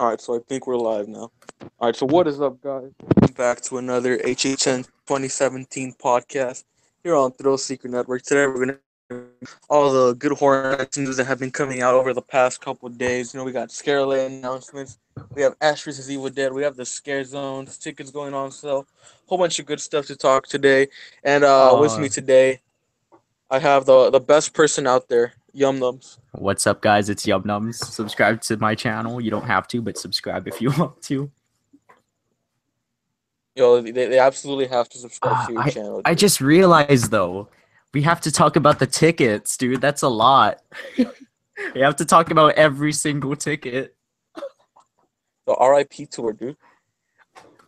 Alright, so I think we're live now. Alright, so what is up, guys? Welcome back to another HHN 2017 podcast here on ThrillSeekerNetwork. Today we're going to all the good horror nights news that have been coming out over the past couple of days. You know, we got ScareLA announcements, we have Ash vs. Evil Dead, we have the Scare Zones, tickets going on sale, whole bunch of good stuff to talk today. And with me Uh, today, I have the best person out there, YumNums. what's up, guys? It's YumNums. Subscribe to my channel. You don't have to, but subscribe if you want to. Yo, they absolutely have to subscribe Uh, to your I channel, I dude. just realized though, we have to talk about the tickets, dude. That's a lot. We have to talk about every single ticket. The RIP tour, dude.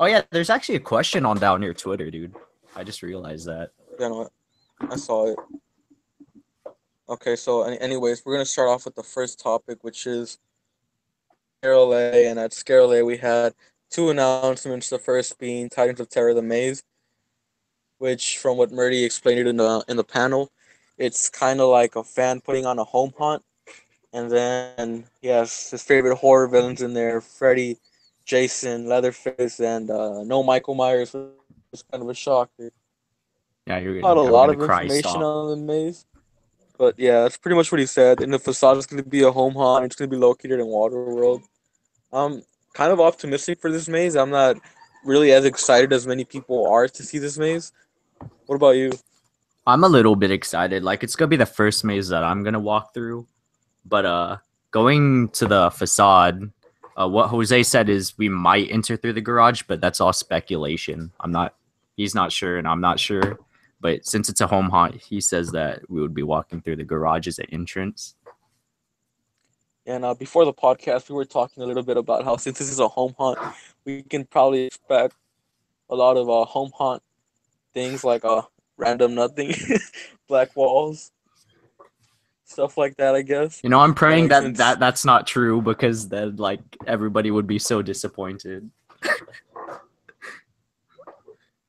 Oh yeah, there's actually a question on down near Twitter, dude. I just realized that. You know what? I saw it. Okay, so anyways, we're gonna start off with the first topic, which is ScareLA, and at ScareLA we had two announcements. The first being Titans of Terror: The Maze, which, from what Murdy explained it in the panel, it's kind of like a fan putting on a home hunt, and then he has his favorite horror villains in there: Freddy, Jason, Leatherface, and no Michael Myers. It's kind of a shocker. Yeah, Not a I'm lot gonna of cry. information Stop. on the maze. But yeah, that's pretty much what he said. And the facade is going to be a home hunt. It's going to be located in Waterworld. I'm kind of optimistic for this maze. I'm not really as excited as many people are to see this maze. What about you? I'm a little bit excited. Like it's gonna be the first maze that I'm gonna walk through. But going to the facade, what Jose said is we might enter through the garage, but that's all speculation. He's not sure, and I'm not sure. But since it's a home hunt, he says that we would be walking through the garage as an entrance. And before the podcast, we were talking a little bit about how, since this is a home hunt, we can probably expect a lot of home hunt things like random nothing, black walls, stuff like that, I guess. You know, I'm praying Like, that, since that's not true because then like everybody would be so disappointed.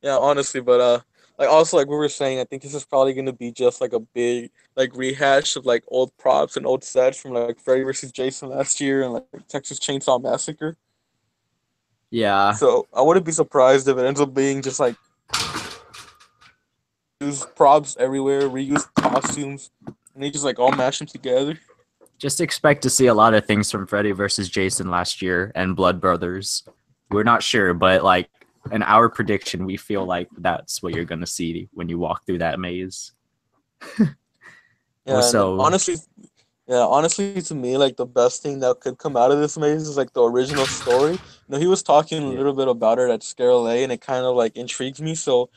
Yeah, honestly, but like also like we were saying, I think this is probably gonna be just like a big like rehash of like old props and old sets from like Freddy versus Jason last year and like Texas Chainsaw Massacre. Yeah, So I wouldn't be surprised if it ends up being just like use props everywhere, reuse costumes, and they just like all mash them together. just expect to see a lot of things from Freddy versus Jason last year and Blood Brothers. We're not sure, but like in our prediction, we feel like that's what you're gonna see when you walk through that maze. Yeah, and Also, honestly, to me, like the best thing that could come out of this maze is like the original story. He was talking a yeah, little bit about it at ScareLA, and it kind of like intrigues me. So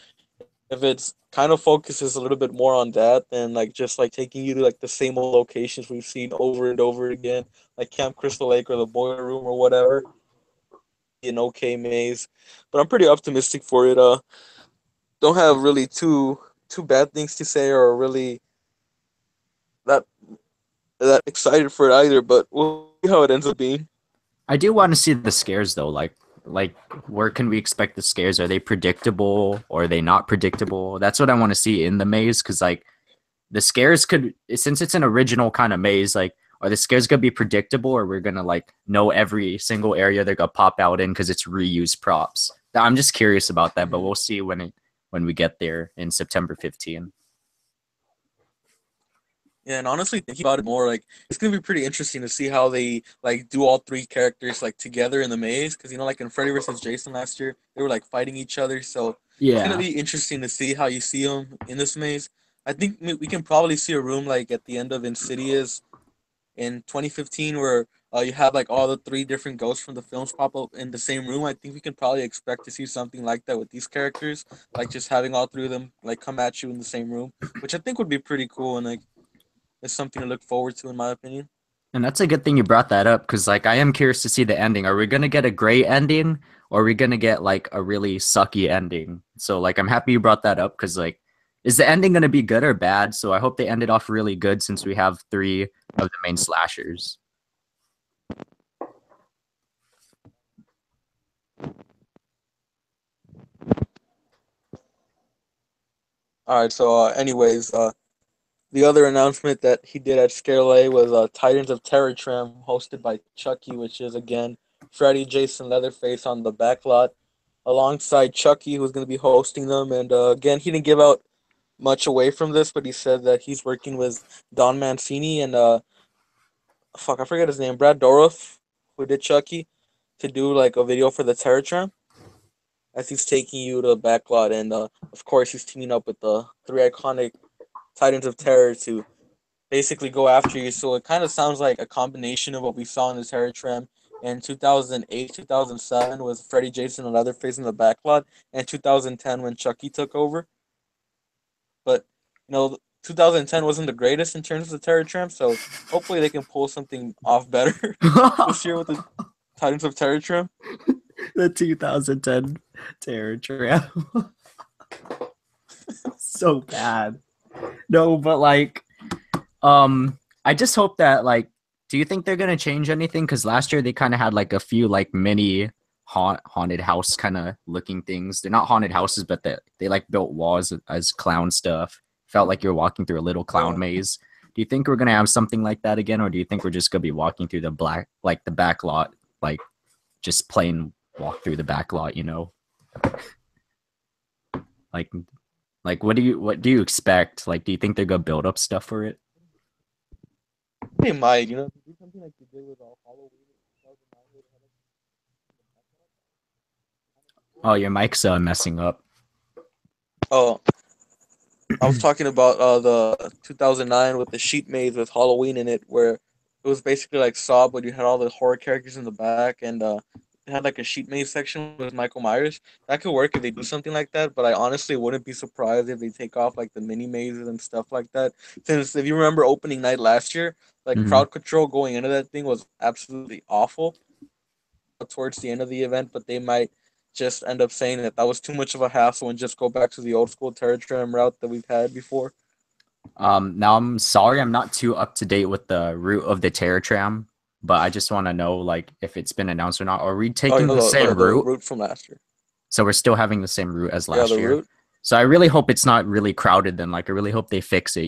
if it's kind of focuses a little bit more on that than like just like taking you to like the same old locations we've seen over and over again, like Camp Crystal Lake or the Boiler Room or whatever, an okay maze. But I'm pretty optimistic for it. Don't have really two bad things to say, or really that that excited for it either. But we'll see how it ends up being. I do want to see the scares though. Like where can we expect the scares? Are they predictable or are they not predictable? That's what I want to see in the maze because like the scares could, since it's an original kind of maze, like are the scares gonna be predictable or we're gonna like know every single area they're gonna pop out in because it's reused props? I'm just curious about that, but Mhm. we'll see when we get there in September 15th. Yeah, and honestly, thinking about it more, like it's gonna be pretty interesting to see how they like do all three characters like together in the maze. Because like in Freddy versus Jason last year, they were like fighting each other. So it's gonna Yeah. be interesting to see how you see them in this maze. I think we can probably see a room like at the end of Insidious in 2015 where you have like all the three different ghosts from the films pop up in the same room. I think we can probably expect to see something like that with these characters, like just having all three of them like come at you in the same room, which I think would be pretty cool and like it's something to look forward to in my opinion. And that's a good thing you brought that up because, like, I am curious to see the ending. Are we gonna get a great ending, or are we gonna get like a really sucky ending? So, like, I'm happy you brought that up because, like, is the ending gonna be good or bad? So, I hope they ended off really good since we have three of the main slashers. All right, so anyways, the other announcement that he did at ScareLA was Titans of Terror Trim hosted by Chucky, which is again Freddy, Jason, Leatherface on the back lot, alongside Chucky, who's going to be hosting them. And again, he didn't give out much away from this, but he said that he's working with Don Mancini and fuck, I forget his name, Brad Dourif, who did Chucky, to do like a video for the Terror Tram as he's taking you to the back lot. And of course, he's teaming up with the three iconic Titans of Terror to basically go after you. So it kind of sounds like a combination of what we saw in the Terror Tram in 2008, 2007 with Freddy, Jason, and Leatherface in the back lot, and 2010 when Chucky took over. But 2010 wasn't the greatest in terms of the Terror Tram, so hopefully they can pull something off better this year with the Titans of Terror Tram. The 2010 Terror Tram. So bad. No, but like, I just hope that like, do you think they're gonna change anything? Because last year they kind of had like a few like mini haunted house kind of looking things. They're not haunted houses, but they like built walls as clown stuff. Felt like you're walking through a little clown maze. Do you think we're gonna have something like that again, or do you think we're just gonna be walking through the back lot, like just plain walk through the back lot? Like what do you expect? Like, do you think they're gonna build up stuff for it? They might, do something like they did with Halloween. Oh, your mic's messing up. Oh, I was talking about the 2009 with the sheet maze with Halloween in it, where it was basically like Saw, but you had all the horror characters in the back, and it had like a sheet maze section with Michael Myers. That could work if they do something like that, but I honestly wouldn't be surprised if they take off like the mini mazes and stuff like that. Since if you remember opening night last year, like Mhm. crowd control going into that thing was absolutely awful towards the end of the event, but they might just end up saying that that was too much of a hassle and just go back to the old school Terror Tram route that we've had before. Now I'm sorry I'm not too up to date with the route of the Terror Tram, but I just want to know like if it's been announced or not. Are we Oh, taking the same the route? route from last year. So we're still having the same route as Yeah, last the year. route. So I really hope it's not really crowded then. Like I really hope they fix it,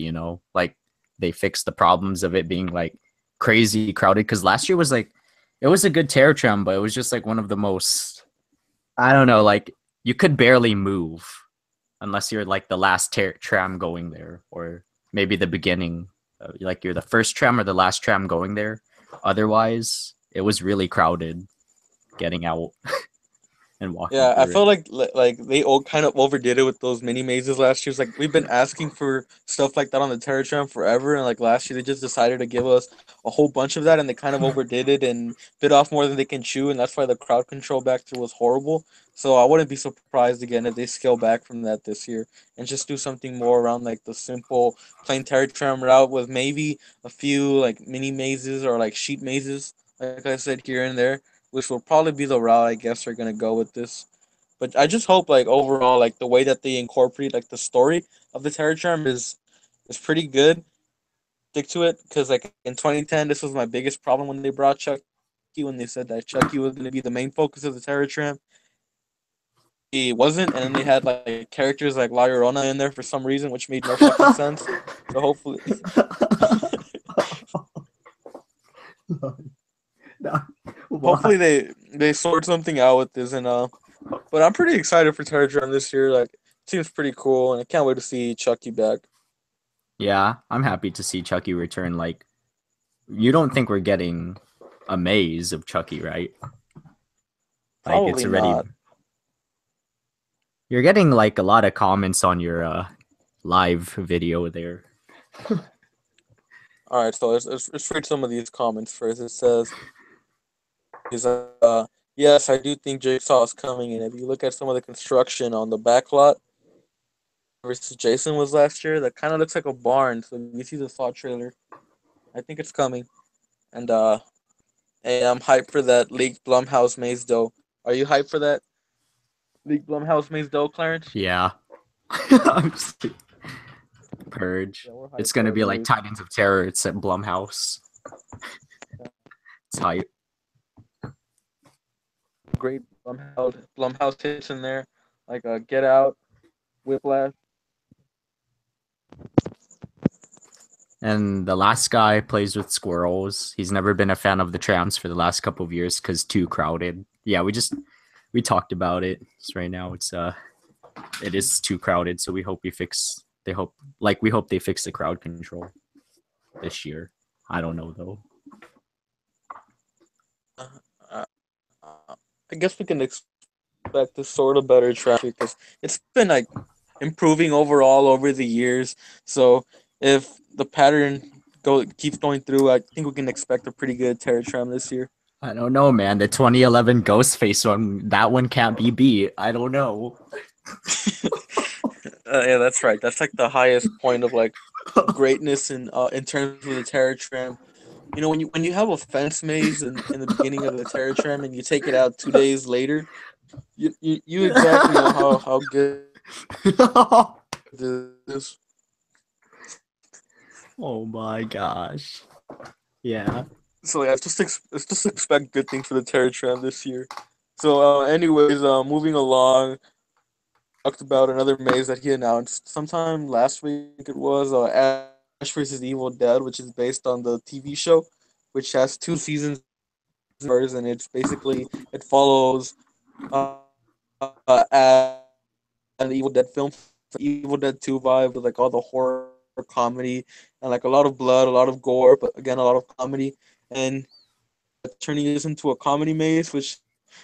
like they fix the problems of it being like crazy crowded. Cause last year was like it was a good Terror Tram, but it was just like one of the most I don't know, like you could barely move unless you're like the last tram going there, or maybe the beginning, like you're the first tram or the last tram going there. Otherwise, it was really crowded getting out and walking Yeah, I through it. felt like they all kind of overdid it with those mini mazes last year. It's like we've been asking for stuff like that on the Terror Tram forever, and like last year they just decided to give us a whole bunch of that, and they kind of overdid it and bit off more than they can chew, and that's why the crowd control back through was horrible. So I wouldn't be surprised again if they scale back from that this year and just do something more around like the simple plain Terror Tram route with maybe a few like mini mazes or like sheet mazes, like I said here and there, which will probably be the route I guess they're gonna go with this. But I just hope like overall like the way that they incorporate like the story of the Terror Charm is pretty good. Stick to it because like in 2010 this was my biggest problem when they brought Chucky, when they said that Chucky was going to be the main focus of the Terror Tram. He wasn't, and then they had like characters like La Llorona in there for some reason, which made no fucking sense. So hopefully, hopefully they sort something out with this, and but I'm pretty excited for Terror Tram this year. Like, it seems pretty cool, and I can't wait to see Chucky back. Yeah, I'm happy to see Chucky return. Like, you don't think we're getting a maze of Chucky, right? Like, it's Probably already. not. You're getting like a lot of comments on your live video there. All right, so let's read some of these comments first. It says, "Is yes, I do think Jigsaw is coming, and if you look at some of the construction on the back lot versus Jason was last year, that kind of looks like a barn. So if you see the Saw trailer, I think it's coming, and hey, I'm hyped for that leaked Blumhouse Maze dough. Are you hyped for that leaked Blumhouse Maze dough, Clarence? Yeah. I'm just- Purge. Yeah, we're It's hyped for gonna that be like maze. Titans of Terror. It's at Blumhouse. It's hype. Great Blumhouse hits in there, like Get Out, Whiplash. And the last guy plays with squirrels. He's never been a fan of the trams for the last couple of years because too crowded. Yeah, we talked about it. So right now it is too crowded. So we hope we hope they fix the crowd control this year. I don't know though. Uh, I guess we can expect a sort of better traffic because it's been like improving overall over the years. So if the pattern keeps going through, I think we can expect a pretty good Terra Tram this year. I don't know, man. The 2011 Ghostface one, that one can't be beat. I don't know. Yeah, that's right. That's like the highest point of like greatness in terms of the Terra Tram. You know, when you have a fence maze in the beginning of the Terra Tram and you take it out 2 days later, you exactly know how good this is. Oh my gosh. Yeah. So yeah, let's just expect good things for the Terra Tram this year. So, anyways, moving along, talked about another maze that he announced sometime last week. It was Ash versus Evil Dead, which is based on the TV show, which has 2 seasons, and it follows Ash and the Evil Dead film, Evil Dead 2 vibe with like all the horror comedy and like a lot of blood, a lot of gore, but again a lot of comedy, and turning this into a comedy maze, which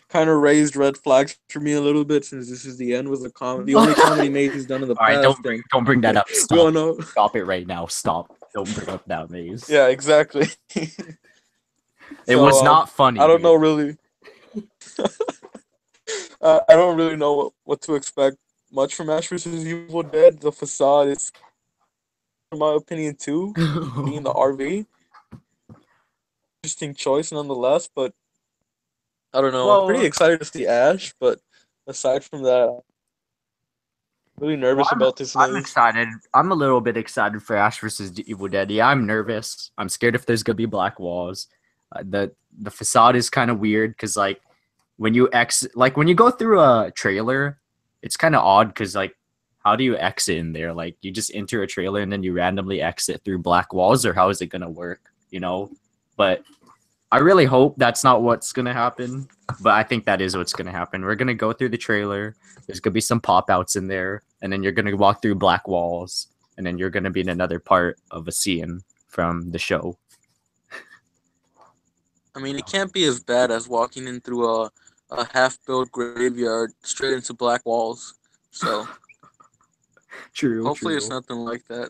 kind of raised red flags for me a little bit since this is the end was the only comedy maze he's done in the All right, past. don't bring that up. We all Stop. know. Stop it right now. Stop. Don't bring up that maze. Yeah, exactly. It was not funny. I don't dude. know really. I don't really know what to expect much from Ash vs. Evil Dead. The facade is, in my opinion, too, being the RV. Interesting choice nonetheless, but I don't know. I'm pretty Well, excited to see Ash, but aside from that, I'm really nervous about this I'm maze. excited. I'm a little bit excited for Ash versus Evil Dead. Yeah, I'm nervous. I'm scared if there's gonna be black walls. The facade is kind of weird because like when you when you go through a trailer, it's kind of odd because like how do you exit in there? Like you just enter a trailer and then you randomly exit through black walls, or how is it gonna work? You know, but I really hope that's not what's gonna happen. But I think that is what's gonna happen. We're gonna go through the trailer. There's gonna be some pop outs in there, and then you're gonna walk through black walls, and then you're gonna be in another part of a scene from the show. I mean, it can't be as bad as walking in through a half-built graveyard straight into black walls. So hopefully it's nothing like that.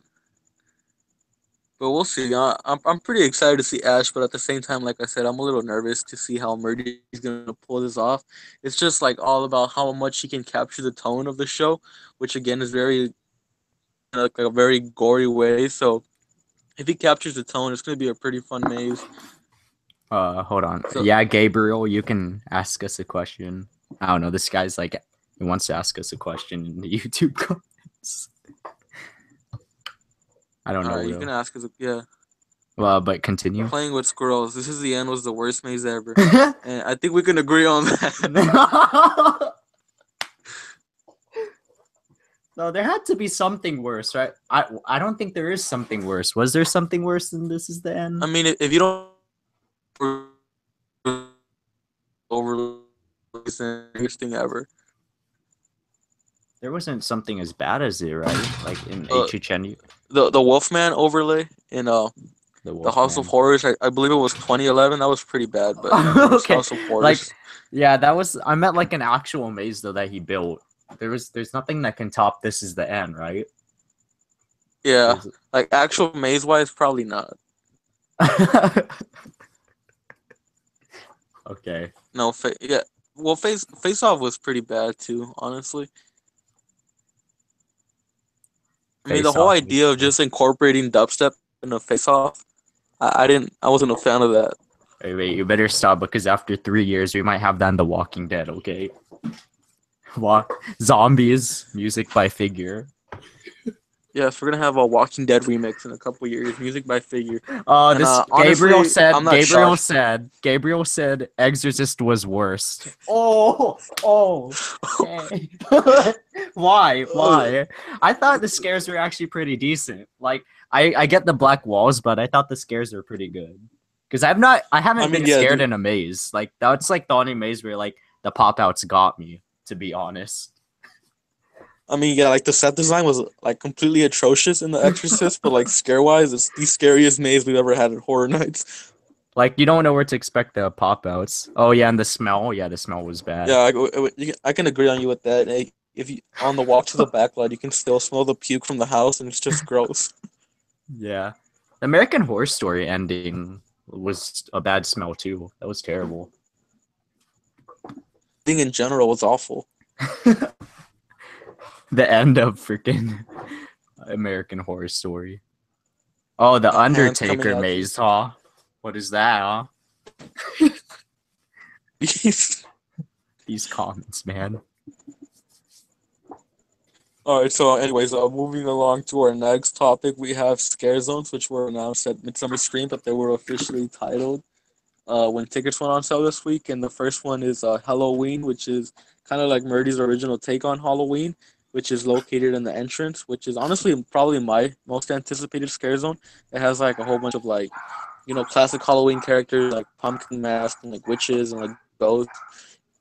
But we'll see. I'm pretty excited to see Ash, but at the same time, like I said, I'm a little nervous to see how Murdy's gonna pull this off. It's just like all about how much he can capture the tone of the show, which again is very like a very gory way. So if he captures the tone, it's gonna be a pretty fun maze. Hold on. So, Yeah, Gabriel, you can ask us a question. I don't know. This guy's like, he wants to ask us a question in the YouTube comments. I don't know. you can ask us. Yeah. Well, but continue. Playing with squirrels. This is the end was the worst maze ever, and I think we can agree on that. No, there had to be something worse, right? I don't think there is something worse. Was there something worse than This Is the End? I mean, if you don't over worst thing ever. There wasn't something as bad as it, right? Like in HHN. The Wolfman overlay in the House of Horrors. I believe it was 2011. That was pretty bad, but okay. House of Horrors. Like, yeah, that was. I meant like an actual maze though that he built. There's nothing that can top This Is the End, right? Yeah, like actual maze wise, probably not. Okay. No, yeah. Well, face off was pretty bad too, honestly. I mean, the whole idea of just incorporating dubstep in a face off, I wasn't a fan of that. Wait, you better stop because after 3 years we might have that in The Walking Dead, okay? Zombies, music by Figure. Yes, we're gonna have a Walking Dead remix in a couple years, music by Figure. Oh, And this honestly, I'm not shocked. Gabriel said Exorcist was worst. Okay. Why? Uh, Why? I thought the scares were actually pretty decent. Like I get the black walls, but I thought the scares were pretty good. Because I I haven't mean, been yeah, scared in a maze. Like that's like the only maze where like the pop outs got me, to be honest. like the set design was like completely atrocious in The Exorcist, but like scare wise, it's the scariest maze we've ever had at Horror Nights. Like you don't know where to expect the pop outs. Oh yeah, and the smell. Yeah, the smell was bad. Yeah, I can agree on you with that. If you on the walk to the back lot, you can still smell the puke from the house, and it's just gross. Yeah. The American Horror Story ending was a bad smell too. That was terrible. Thing in general was awful. The end of freaking American Horror Story. Oh, the Hands coming Undertaker at you. maze, huh? What is that, huh? These comments, man. All right. So, anyways, moving along to our next topic, we have scare zones, which were announced at Midsummer Scream, but they were officially titled when tickets went on sale this week. And the first one is Halloween, which is kind of like Murdy's original take on Halloween, which is located in the entrance, which is honestly probably my most anticipated scare zone. It has like a whole bunch of like, classic Halloween characters like pumpkin mask and like witches and like ghosts.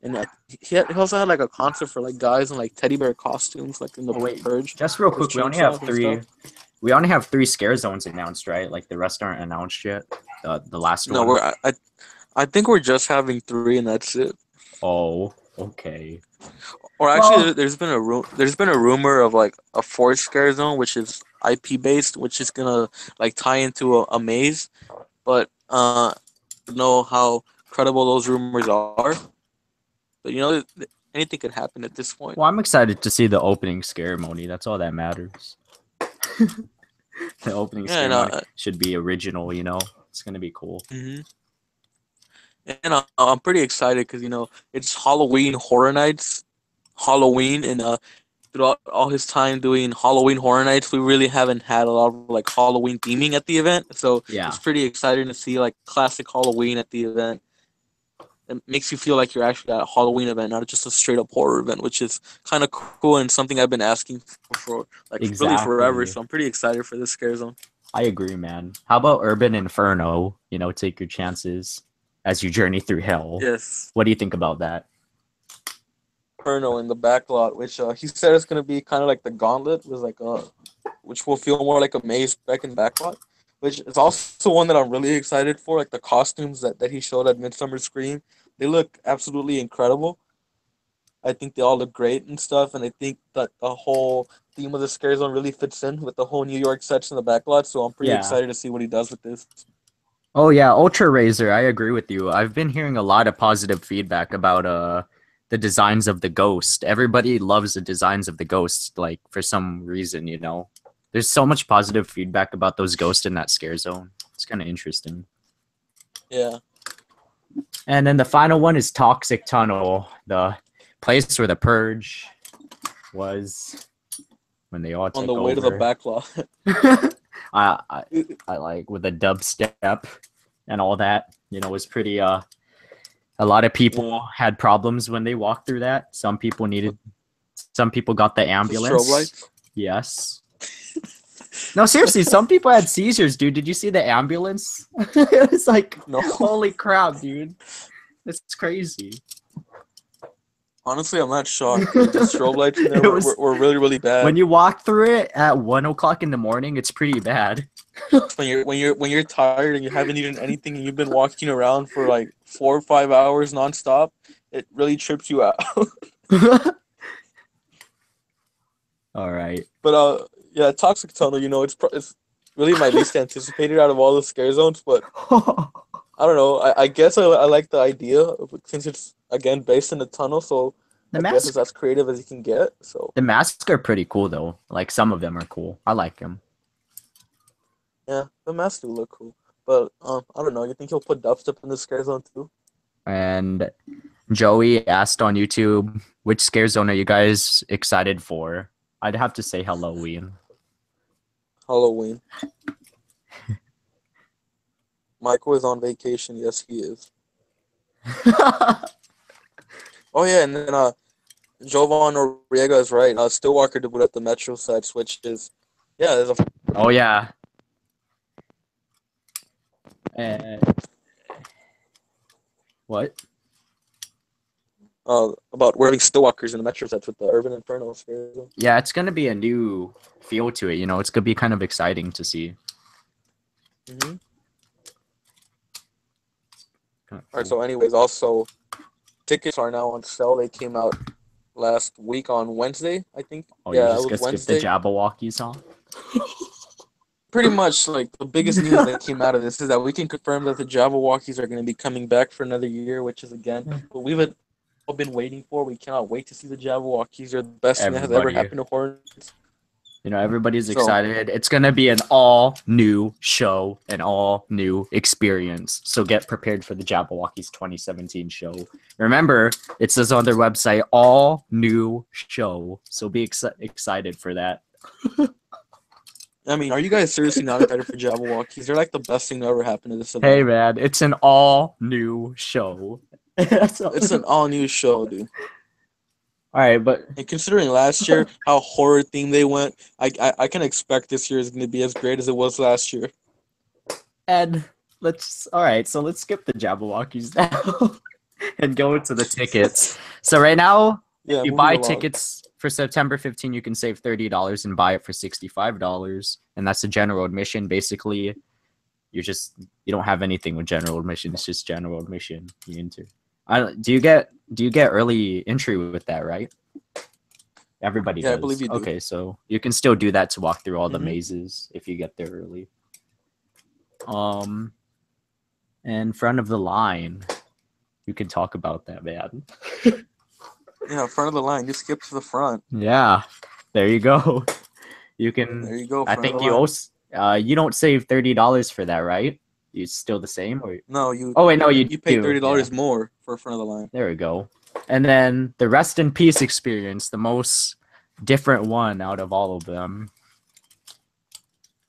And he also had like a concert for like guys in like teddy bear costumes, like in the Oh wait, Purge, just real with quick, we only have chainsaws and three. stuff. We only have three scare zones announced, right? Like the rest aren't announced yet. The last No, one. I think we're just having three, and that's it. Oh, okay. Or actually, Well, there's been a rumor of like a fourth scare zone, which is IP based, which is gonna like tie into a maze. But I don't know how credible those rumors are. But anything could happen at this point. I'm excited to see the opening ceremony. That's all that matters. The opening Yeah, and ceremony should be original. It's gonna be cool. mhm. And I'm pretty excited because it's Halloween Horror Nights, Halloween, and throughout all his time doing Halloween Horror Nights, we really haven't had a lot of like Halloween theming at the event. So Yeah, it's pretty exciting to see like classic Halloween at the event. It makes you feel like you're actually at a Halloween event, not just a straight up horror event, which is kind of cool and something I've been asking for like really forever. exactly. So I'm pretty excited for this scare zone. I agree, man. How about Urban Inferno? Take your chances as you journey through hell. Yes, What do you think about that? Inferno in the back lot, which he said is gonna be kind of like the Gauntlet, was like which will feel more like a maze back in back lot. Which is also one that I'm really excited for. Like the costumes that he showed at Midsummer Scream, they look absolutely incredible. I think they all look great and stuff, and I think that the whole theme of the scare zone really fits in with the whole New York sets in the back lot. So I'm pretty Yeah. excited to see what he does with this. Oh yeah, Ultra Razor. I agree with you. I've been hearing a lot of positive feedback about the designs of the ghost. Everybody loves the designs of the ghost, like for some reason. There's so much positive feedback about those ghosts in that scare zone. It's kind of interesting. Yeah, And then the final one is Toxic Tunnel, the place where the purge was when they all on took the way to the over. back lot. I like with the dubstep and all that. It was pretty a lot of people Yeah. had problems when they walked through that. Some people got the The strobe ambulance. lights. Yes. No, seriously, some people had seizures, dude. Did you see the ambulance? It was like, No. holy crap, dude. It's crazy. Honestly, I'm not shocked. The strobe lights in there were really, really bad. When you walk through it at 1 o'clock in the morning, it's pretty bad. When you're tired and you haven't eaten anything and you've been walking around for like 4 or 5 hours nonstop, it really trips you out. All right. But yeah, Toxic Tunnel. It's really my least anticipated out of all the scare zones. But I don't know. I guess I like the idea since it's again based in the tunnel. So The I guess masks, it's as creative as you can get. So the masks are pretty cool though. Like some of them are cool. I like them. yeah, the masks do look cool. But I don't know. You think he'll put dubstep in the scare zone too? And Joey asked on YouTube, which scare zone are you guys excited for? I'd have to say Halloween. Halloween. Michael is on vacation. Yes, he is. Oh yeah, and then Jovan Noriega is right. Stillwalker debuted at the Metro sets, which is there's a Oh yeah. Uh, what? about wearing Stillwalkers in the Metro sets with the Urban Inferno. Yeah, it's gonna be a new feel to it. You know, it's gonna be kind of exciting to see. Mm-hmm. Kind of All right. cool. So, anyways, also tickets are now on sale. They came out last week on Wednesday, I think. Oh, you're Yeah, it just was gonna skip the Wednesday. Jabberwockies, huh? Pretty much, like the biggest news that came out of this is that we can confirm that the Jabberwockies are going to be coming back for another year, which is again what we've all been waiting for. We cannot wait to see the Jabberwockies. They're the best thing that has ever Everybody. happened to Hornets. You know, everybody's So, excited. It's going to be an all new show, an all new experience. So get prepared for the Jabberwockies 2017 show. Remember, it says on their website, all new show. So be excited for that. I mean, are you guys seriously not excited for Jabberwockies? They're like the best thing that ever happened to this Hey, event. man, it's an all new show. It's an all new show, dude. All right, but And considering last year how horror themed they went, I can expect this year is going to be as great as it was last year. Ed, so let's skip the Jabberwockies now and go into the tickets. So right now, if Yeah, you moving buy along. tickets for September 15, you can save $30 and buy it for $65. And that's a general admission. Basically, you don't have anything with general admission. It's just general admission. You enter. Do you get early entry with that, right? Everybody Yeah, I believe does. you do. Okay, so you can still do that to walk through all the Mhm. mazes if you get there early. In front of the line, you can talk about that, man. Yeah, front of the line. You skip to the front. Yeah, there you go. You can. There you go, I front of think the you line. also. You don't save $30 for that, right? It's still the same, or No, oh wait, no, you you pay do. Yeah, $30 more for front of the line. there we go. And then the rest in peace experience, the most different one out of all of them.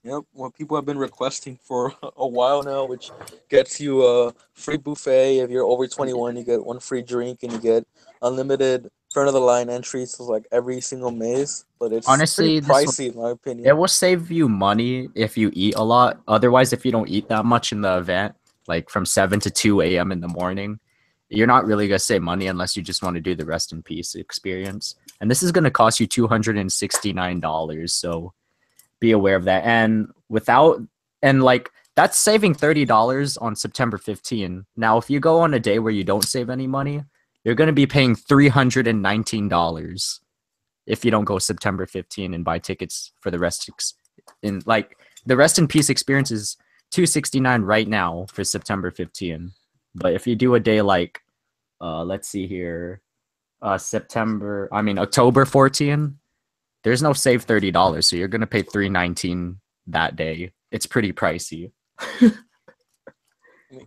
Yep, what people have been requesting for a while now, which gets you a free buffet. If you're over 21, you get one free drink, and you get unlimited front of the line entries to like every single maze. But it's pretty Honestly, pricey in my it opinion. will save you money if you eat a lot. Otherwise, if you don't eat that much in the event, like from 7 to 2 a.m. in the morning, you're not really going to save money unless you just want to do the rest in peace experience. And this is going to cost you $269. So be aware of that. And like, that's saving $30 on September 15. Now, if you go on a day where you don't save any money, you're going to be paying $319 if you don't go September 15 and buy tickets for the rest in like the rest in peace experience is $269 right now for September 15. But if you do a day like let's see here, October 14, there's no save $30, so you're gonna pay $319 that day. It's pretty pricey.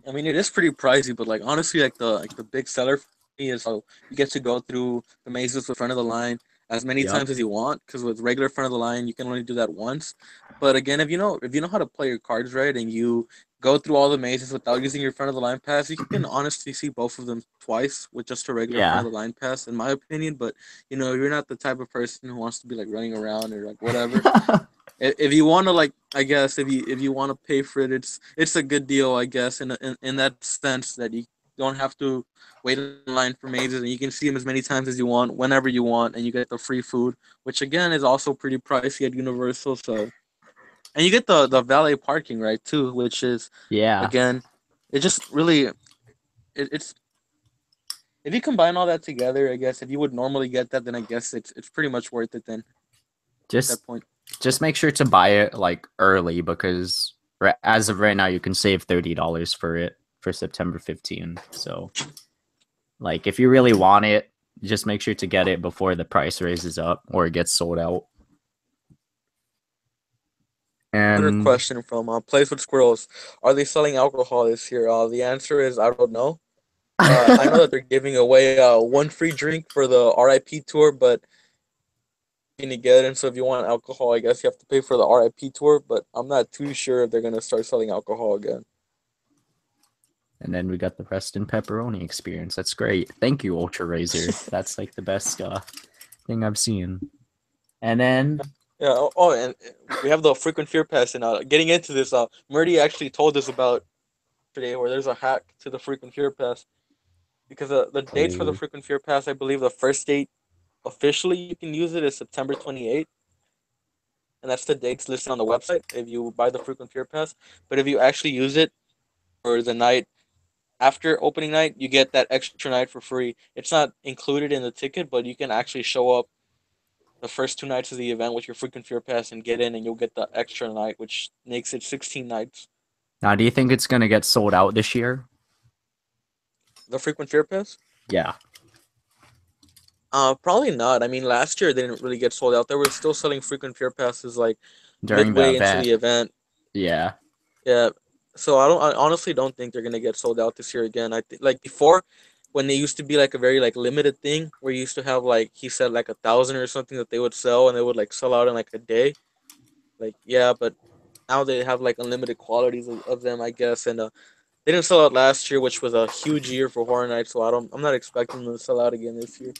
I mean, it is pretty pricey, but like honestly, like the big seller for me is how you get to go through the mazes with front of the line as many Yep. times as you want. Because with regular front of the line, you can only do that once. But again, if you know how to play your cards right and you go through all the mazes without using your front of the line pass, you can honestly see both of them twice with just a regular front Yeah. of the line pass, in my opinion. But you're not the type of person who wants to be like running around or like whatever. If you want to like I guess if you want to pay for it, it's a good deal, I guess, in that sense that you don't have to wait in line for mazes and you can see them as many times as you want whenever you want, and you get the free food, which again is also pretty pricey at Universal. So, and you get the valet parking right too, which is Yeah. again it just really it's if you combine all that together, I guess if you would normally get that, then I guess it's pretty much worth it then at Just that point. just make sure to buy it like early because as of right now you can save $30 for it for September 15. So like if you really want it, just make sure to get it before the price raises up or it gets sold out. Another And question from Plays with Squirrels. Are they selling alcohol this year? The answer is I don't know. I know that they're giving away one free drink for the RIP tour, but to get in. So if you want alcohol, I guess you have to pay for the RIP tour. But I'm not too sure if they're gonna start selling alcohol again. And then we got the Rest in Pepperoni experience. That's great. Thank you, Ultra Razor. That's like the best thing I've seen. And then Yeah. And we have the frequent fear pass. And getting into this, Murdy actually told us about today where there's a hack to the frequent fear pass because the dates for the oh, frequent fear pass, I believe the first date officially you can use it is September 28th, and that's the dates listed on the website if you buy the frequent fear pass. But if you actually use it for the night after opening night, you get that extra night for free. It's not included in the ticket, but you can actually show up the first 2 nights of the event with your frequent fear pass and get in, and you'll get the extra night, which makes it 16 nights. now do you think it's gonna get sold out this year? The frequent fear pass? Yeah, Probably not. I mean, last year they didn't really get sold out. They were still selling frequent fear passes like during the midway into event. the event. Yeah. Yeah. So I honestly don't think they're gonna get sold out this year again. I think like before, when they used to be like a very like limited thing, where you used to have like he said like 1,000 or something that they would sell, and they would like sell out in like a day. Like yeah, but now they have like unlimited quantities of them, I guess, and they didn't sell out last year, which was a huge year for Horror Nights. So I'm not expecting them to sell out again this year.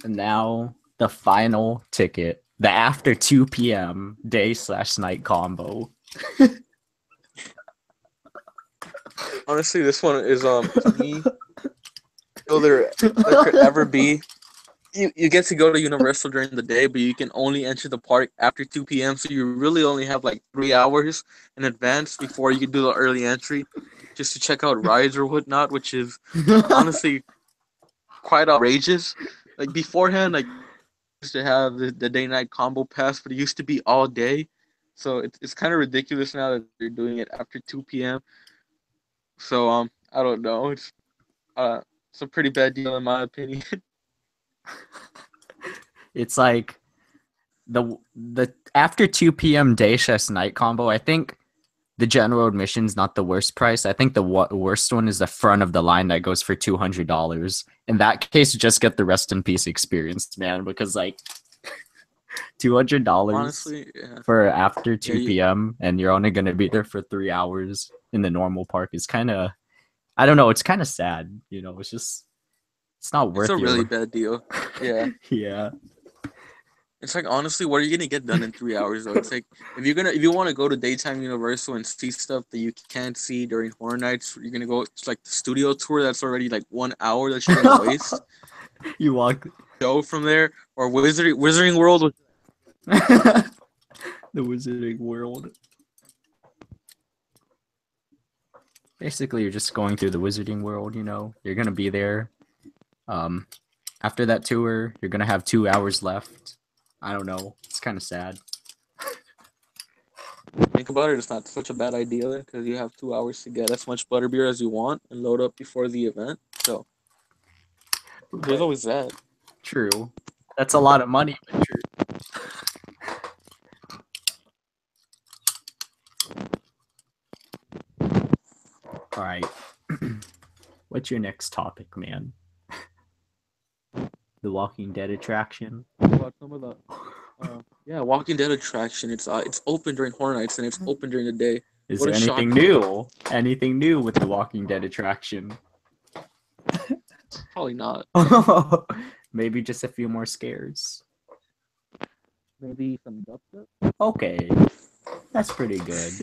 And now the final ticket, the after 2 p.m. day/night combo. Honestly, this one is to me, will there could ever be. You get to go to Universal during the day, but you can only enter the park after 2 p.m. So you really only have like 3 hours in advance before you can do the early entry, just to check out rides or whatnot, which is honestly quite outrageous. Like beforehand, like used to have the day night combo pass, but it used to be all day. So it's kind of ridiculous now that they're doing it after 2 p.m. So I don't know. Uh it's a pretty bad deal in my opinion. It's like the after 2 p.m. day/night combo. I think the general admission's not the worst price. I think the worst one is the front of the line that goes for $200. In that case, just get the Rest in Peace experience, man, because like $200 Honestly, yeah. for after Yeah, 2 p.m. and you're only gonna be there for 3 hours in the normal park is kind of, I don't know, it's kind of sad. It's just it's not it's a worth really your bad deal. Yeah. yeah. It's like honestly, what are you gonna get done in 3 hours though? It's like if you want to go to daytime Universal and see stuff that you can't see during Horror Nights, you're gonna go to like the studio tour. That's already like 1 hour that you're gonna waste. You walk Go from there or Wizarding World. the Wizarding World. Basically, you're just going through the Wizarding World. You're gonna be there. Um, After that tour, you're gonna have 2 hours left. I don't know. It's kind of sad. Think about it. It's not such a bad idea because you have 2 hours to get as much butterbeer as you want and load up before the event. So there's always that. True. That's a lot of money, but true. All right. What's your next topic, man? The Walking Dead attraction. About some of the yeah, Walking Dead attraction. It's open during Horror Nights and it's open during the day. Is What there a shock! anything new? Anything new with the Walking Dead attraction? Probably not. Maybe just a few more scares. Maybe some dubstep. Okay, that's pretty good.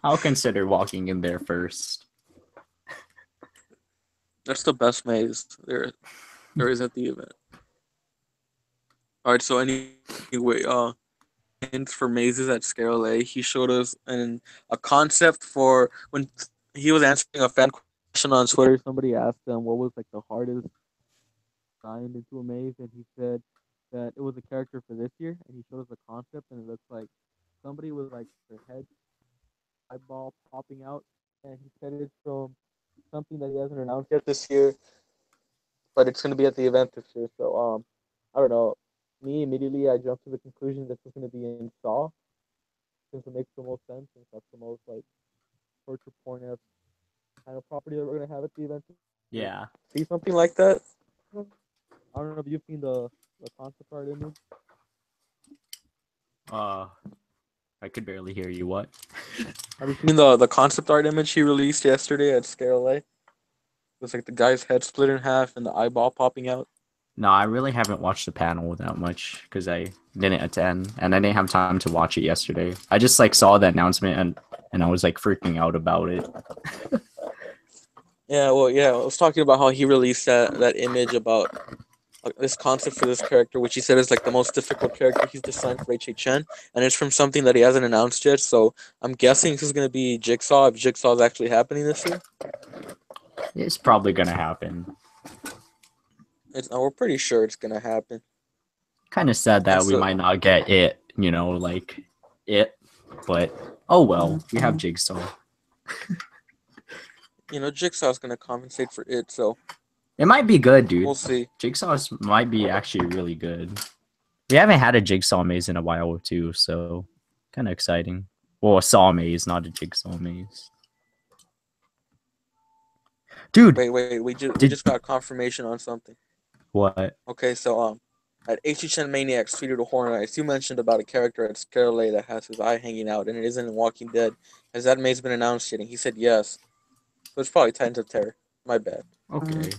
I'll consider walking in there first. That's the best maze there is at the event. All right, so anyway, hints for mazes at ScareLA. He showed us a concept for when he was answering a fan question on Twitter. Somebody asked him what was like the hardest signed into a maze, and he said that it was a character for this year, and he showed us a concept, and it looks like somebody with like their head eyeball popping out, and he said it's from something that he hasn't announced yet this year, but it's going to be at the event this year. So I don't know. Me immediately, I jumped to the conclusion that it's going to be in Saw, since it makes the most sense, since that's the most like torture porn kind of property that we're going to have at the event. Yeah. See something like that? I don't know if you've seen the concept art image. I could barely hear you. What? Have you seen the concept art image he released yesterday at ScareLA? It was like the guy's head split in half and the eyeball popping out. No, I really haven't watched the panel that much because I didn't attend and I didn't have time to watch it yesterday. I just like saw the announcement and I was like freaking out about it. Yeah, well, yeah, I was talking about how he released that image about this concept for this character, which he said is like the most difficult character he's designed for HHN, and it's from something that he hasn't announced yet. So I'm guessing this is gonna be Jigsaw if Jigsaw is actually happening this year. It's probably gonna happen. We're pretty sure it's gonna happen. Kind of sad that we might not get it, like it, but oh well, we have Jigsaw. Jigsaw's gonna compensate for it, so it might be good, dude. We'll see. Jigsaw might be actually really good. We haven't had a Jigsaw maze in a while too, so kind of exciting. Well, a saw maze, not a Jigsaw maze. Dude, wait, we just got confirmation on something. What? Okay, so at HHN Maniacs tweeted to Horror Nights, you mentioned about a character at ScareLA that has his eye hanging out and it isn't in Walking Dead. Has that maze been announced yet? And he said yes. So it's probably Titans of Terror. My bad. Okay.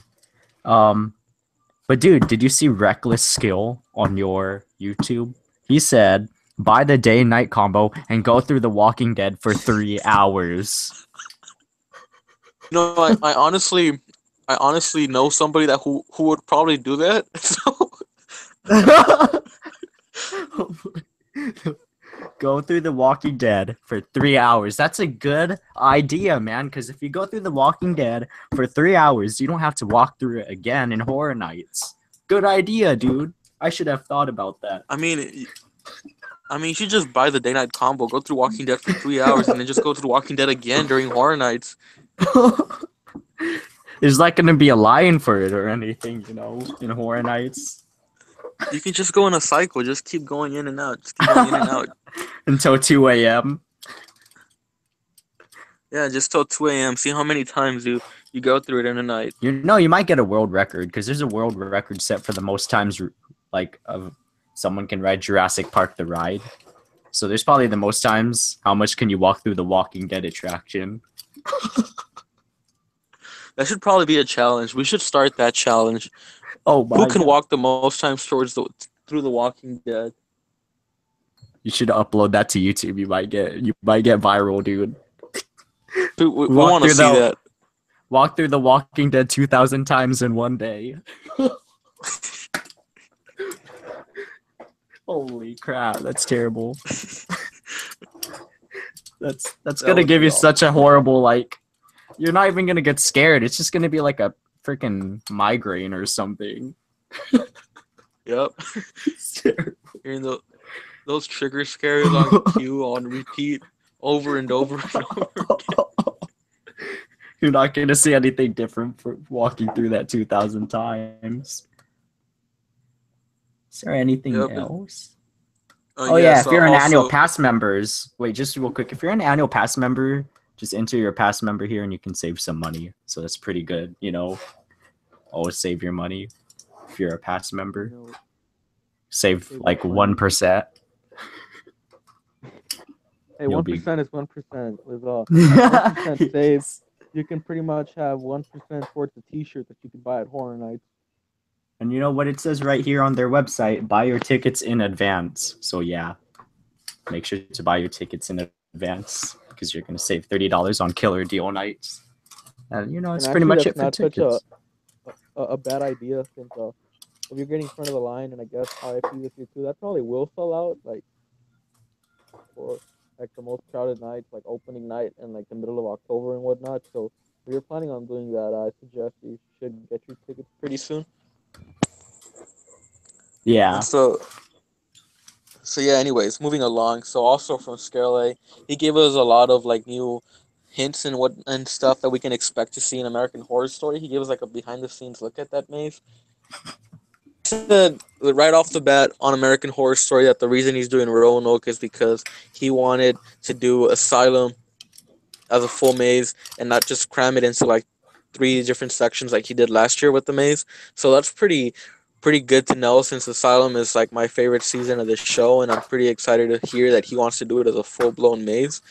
But dude, did you see Reckless Skill on your YouTube? He said, buy the day-night combo and go through The Walking Dead for 3 hours. I honestly know somebody who would probably do that. So go through The Walking Dead for 3 hours. That's a good idea, man, because if you go through The Walking Dead for 3 hours, you don't have to walk through it again in Horror Nights. Good idea, dude. I should have thought about that. I mean, you should just buy the day-night combo, go through Walking Dead for 3 hours, and then just go through Walking Dead again during Horror Nights. There's not going to be a line for it or anything, in Horror Nights. You can just go in a cycle. Just keep going in and out. Just keep going in and out. Until 2 a.m. Yeah, just till 2 a.m. See how many times you go through it in a night. You might get a world record because there's a world record set for the most times of someone can ride Jurassic Park the ride. So there's probably the most times. How much can you walk through the Walking Dead attraction? That should probably be a challenge. We should start that challenge. Oh my! Who can walk the most times through the Walking Dead? You should upload that to YouTube. You might get viral, dude. We want to see that. Walk through the Walking Dead 2,000 times in one day. Holy crap, that's terrible. That's gonna give you such a horrible you're not even gonna get scared. It's just gonna be like a freaking migraine or something. Yep. Hearing those trigger scares on cue on repeat over and over and over again. You're not gonna see anything different for walking through that 2,000 times. Is there anything else? Oh yeah, if you're an annual pass members, wait, just real quick. If you're an annual pass member, just enter your pass member here and you can save some money. So that's pretty good, Always save your money if you're a pass member. Save like 1%. Hey, 1% is 1%. With 1% saves, you can pretty much have 1% towards the T-shirt that you can buy at Horror Nights. And you know what it says right here on their website? Buy your tickets in advance. So yeah, make sure to buy your tickets in advance because you're going to save $30 on killer deal nights. And it's pretty much it for tickets. Such a bad idea since if you're getting in front of the line, and I guess RIP this year too, that probably will sell out for the most crowded nights, like opening night and the middle of October and whatnot. So if you're planning on doing that, I suggest you should get your tickets pretty soon. Yeah. And so yeah, anyways, moving along. So also from ScareLA, he gave us a lot of new hints and stuff that we can expect to see in American Horror Story. He gave us a behind the scenes look at that maze. He said right off the bat on American Horror Story that the reason he's doing Roanoke is because he wanted to do Asylum as a full maze and not just cram it into 3 different sections like he did last year with the maze. So that's pretty pretty good to know since Asylum is like my favorite season of the show, and I'm pretty excited to hear that he wants to do it as a full blown maze.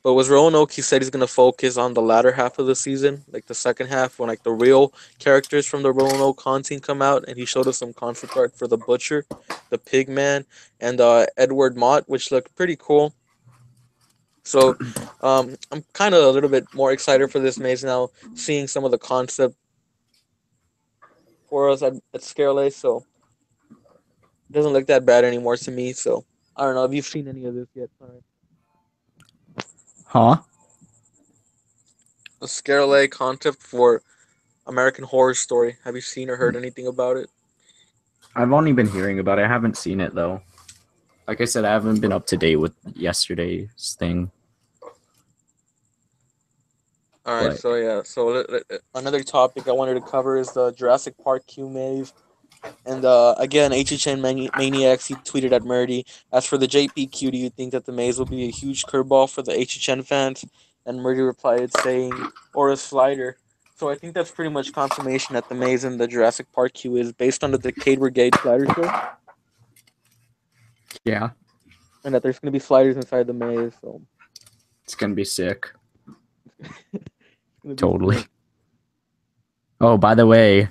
But with Roanoke, he said he's gonna focus on the latter half of the season, like the second half, when like the real characters from the Roanoke haunting come out, and he showed us some concept art for the Butcher, the Pig Man, and Edward Mott, which looked pretty cool. So, I'm kind of a little bit more excited for this maze now, seeing some of the concept for us at ScareLA. So it doesn't look that bad anymore to me. So I don't know if you've seen any of this yet. Sorry. Huh? The ScareLA concept for American Horror Story. Have you seen or heard anything about it? I've only been hearing about it. I haven't seen it though. Like I said, I haven't been up to date with yesterday's thing. All right, But so yeah, so another topic I wanted to cover is the Jurassic Park Q maze. And again, HHN Maniacs, he tweeted at Murdy, as for the JPQ, do you think that the maze will be a huge curveball for the HHN fans? And Murdy replied saying, or a slider. So I think that's pretty much confirmation that the maze in the Jurassic Park queue is based on the Decade Brigade slider show, yeah, and that there's going to be sliders inside the maze. So it's gonna be sick. it's going to be Totally. sick. Oh, by the way,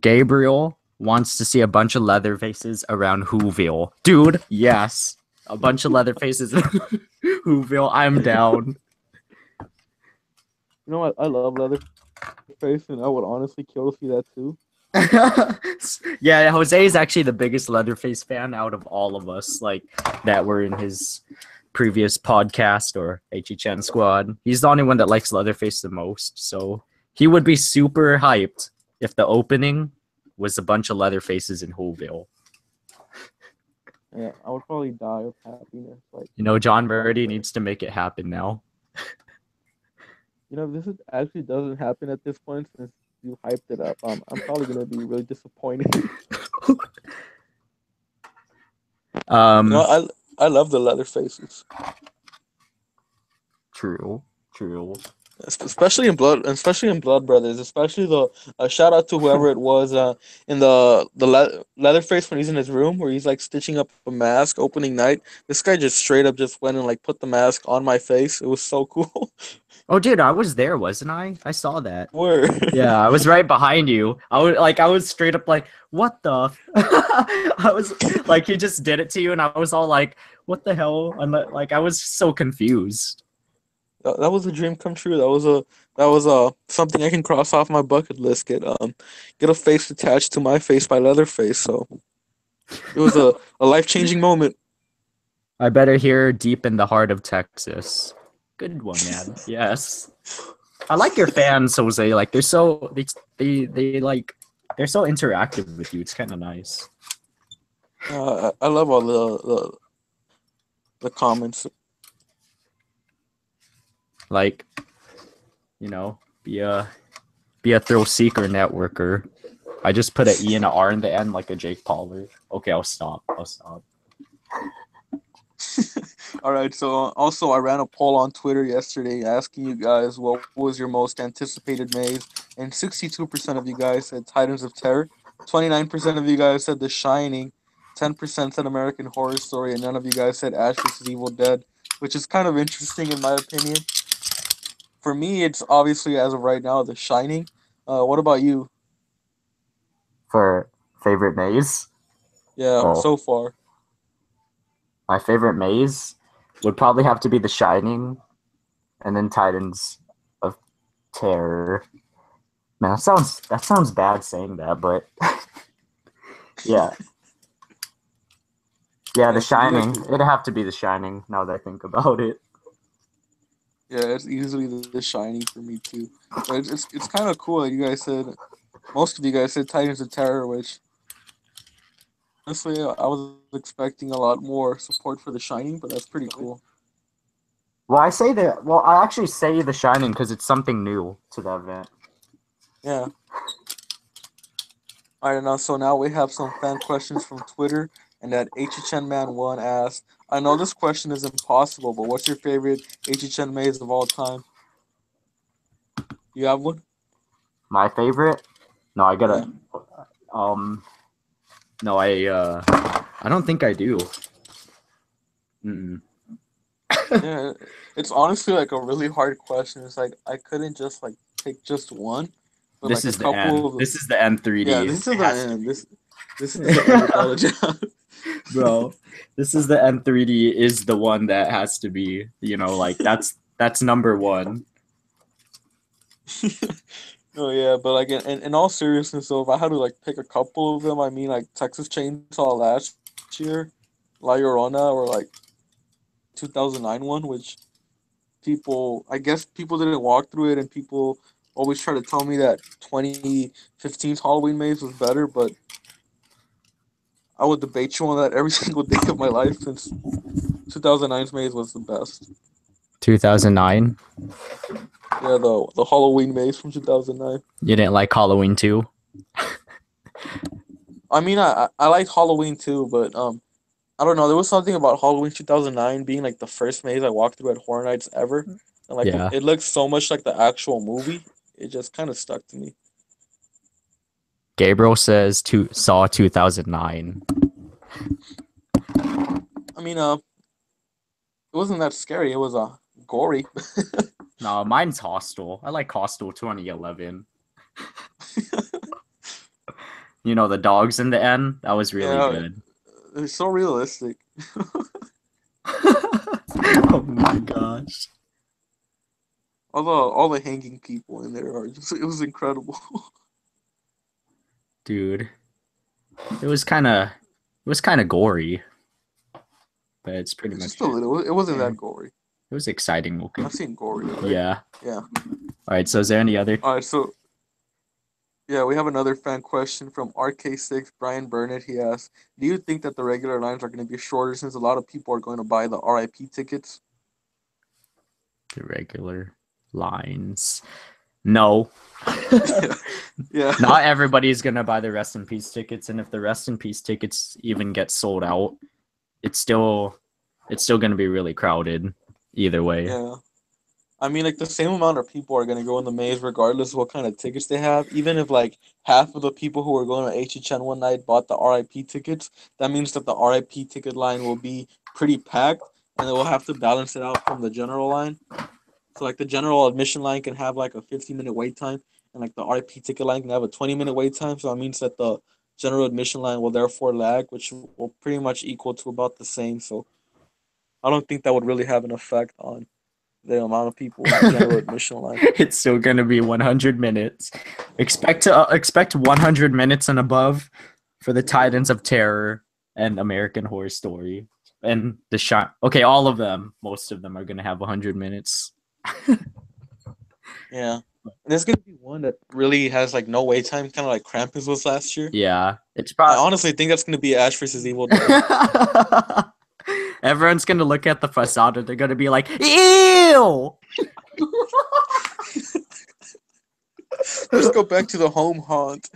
Gabriel wants to see a bunch of leather faces around Whoville. Dude, yes. A bunch of leather faces in Whoville. I'm down. You know what? I love Leatherface, and I would honestly kill to see that too. Yeah, Jose is actually the biggest Leatherface fan out of all of us, like that were in his previous podcast or HHN squad. He's the only one that likes Leatherface the most, so he would be super hyped if the opening was a bunch of Leatherfaces in Whoville. Yeah, I would probably die of happiness. Like, You know, John Murdy needs to make it happen now. you know, if this actually doesn't happen at this point since you hyped it up, I'm probably gonna be really disappointed. You know, I love the leather faces, True. especially in Blood Brothers, especially the shout out to whoever it was in the Leatherface when he's in his room where he's like stitching up a mask opening night. This guy just straight up just went and like put the mask on my face. It was so cool. Oh, dude, I was there, wasn't I? I saw that. Where? Yeah, I was right behind you. I was straight up like, what the? I was like, he just did it to you, and I was all like, what the hell? And like, I was so confused. That was a dream come true. That was something I can cross off my bucket list. Get a face attached to my face by Leatherface. So it was a life-changing moment. I better hear deep in the heart of Texas. Good one, man. Yes. I like your fans, Jose. Like they're so they like they're so interactive with you. It's kind of nice. I love all the comments. Like, you know, be a ThrillSeekerNetworker. I just put an E and an R in the end, like a Jake Pollard. Okay, I'll stop. All right. So also, I ran a poll on Twitter yesterday asking you guys what was your most anticipated maze, and 62% of you guys said Titans of Terror, 29% of you guys said The Shining, 10% said American Horror Story, and none of you guys said Ash vs. Evil Dead, which is kind of interesting in my opinion. For me, it's obviously as of right now The Shining. What about you? For favorite maze? Yeah, Oh, so far. my favorite maze would probably have to be The Shining, and then Titans of Terror. Man, that sounds bad saying that, but yeah. Yeah, The Shining. It'd have to be The Shining now that I think about it. Yeah, it's easily the Shining for me too. But it's kind of cool that you guys said, most of you guys said Titans of Terror, which honestly I was expecting a lot more support for The Shining, but that's pretty cool. Well, I actually say The Shining because it's something new to the event. Yeah. All right, now so now we have some fan questions from Twitter, and that HHN Man One asked, "I know this question is impossible, but what's your favorite HHN maze of all time? You have one? My favorite? No, I Yeah. gotta. No, I don't think I do. Mm-mm. Yeah, it's honestly like a really hard question. It's like I couldn't just like pick just one, but This like a is the N. couple of This is the N yeah. 3D. This is It the has to end. be. This is the end without a doubt. Bro, this is the N3D is the one that has to be, like that's number one. Oh yeah, but like in all seriousness, though, if I had to like pick a couple of them, I mean like Texas Chainsaw last year, La Llorona, or like 2009 one, which I guess people didn't walk through it, and people always try to tell me that 2015's Halloween maze was better, but I would debate you on that every single day of my life since 2009's maze was the best. 2009. Yeah, the Halloween maze from 2009. You didn't like Halloween 2? I mean, I liked Halloween too, but I don't know. There was something about Halloween 2009 being like the first maze I walked through at Horror Nights ever, and like Yeah. it looked so much like the actual movie. It just kind of stuck to me. Gabriel says Saw 2009. I mean, it wasn't that scary. It was gory. No, mine's Hostel. I like Hostel 2011. The dogs in the end. That was really Yeah, good. it's so realistic. Oh my gosh. All the hanging people in there are just it was incredible. Dude. It was kind of gory, but it's pretty It's just much a it. little. It wasn't Yeah. that gory. It was exciting looking. I've seen gory, right? Yeah. Yeah. All right, so is there any other? All right. So yeah, we have another fan question from RK6 Brian Burnett. He asks, "Do you think that the regular lines are going to be shorter since a lot of people are going to buy the RIP tickets?" The regular lines. No. Yeah. Not everybody's gonna buy the rest in peace tickets, and if the rest in peace tickets even get sold out, it's still gonna be really crowded either way. Yeah. I mean, like the same amount of people are gonna go in the maze regardless of what kind of tickets they have. Even if like half of the people who are going to HHN one night bought the RIP tickets, that means that the RIP ticket line will be pretty packed, and they will have to balance it out from the general line. So like the general admission line can have like a 15-minute wait time, and like the RIP ticket line can have a 20-minute wait time. So that means that the general admission line will therefore lag, which will pretty much equal to about the same. So I don't think that would really have an effect on the amount of people in the general admission line. It's still gonna be 100 minutes. Expect 100 minutes and above for the Titans of Terror and American Horror Story and the shot. Okay, all of them, most of them are gonna have 100 minutes. Yeah. And there's gonna be one that really has like no wait time, kind of like Krampus was last year. Yeah, it's I probably. honestly think that's gonna be Ash versus Evil Dead. Everyone's gonna look at the facade and they're gonna be like, "Ew!" Let's go back to the home haunt.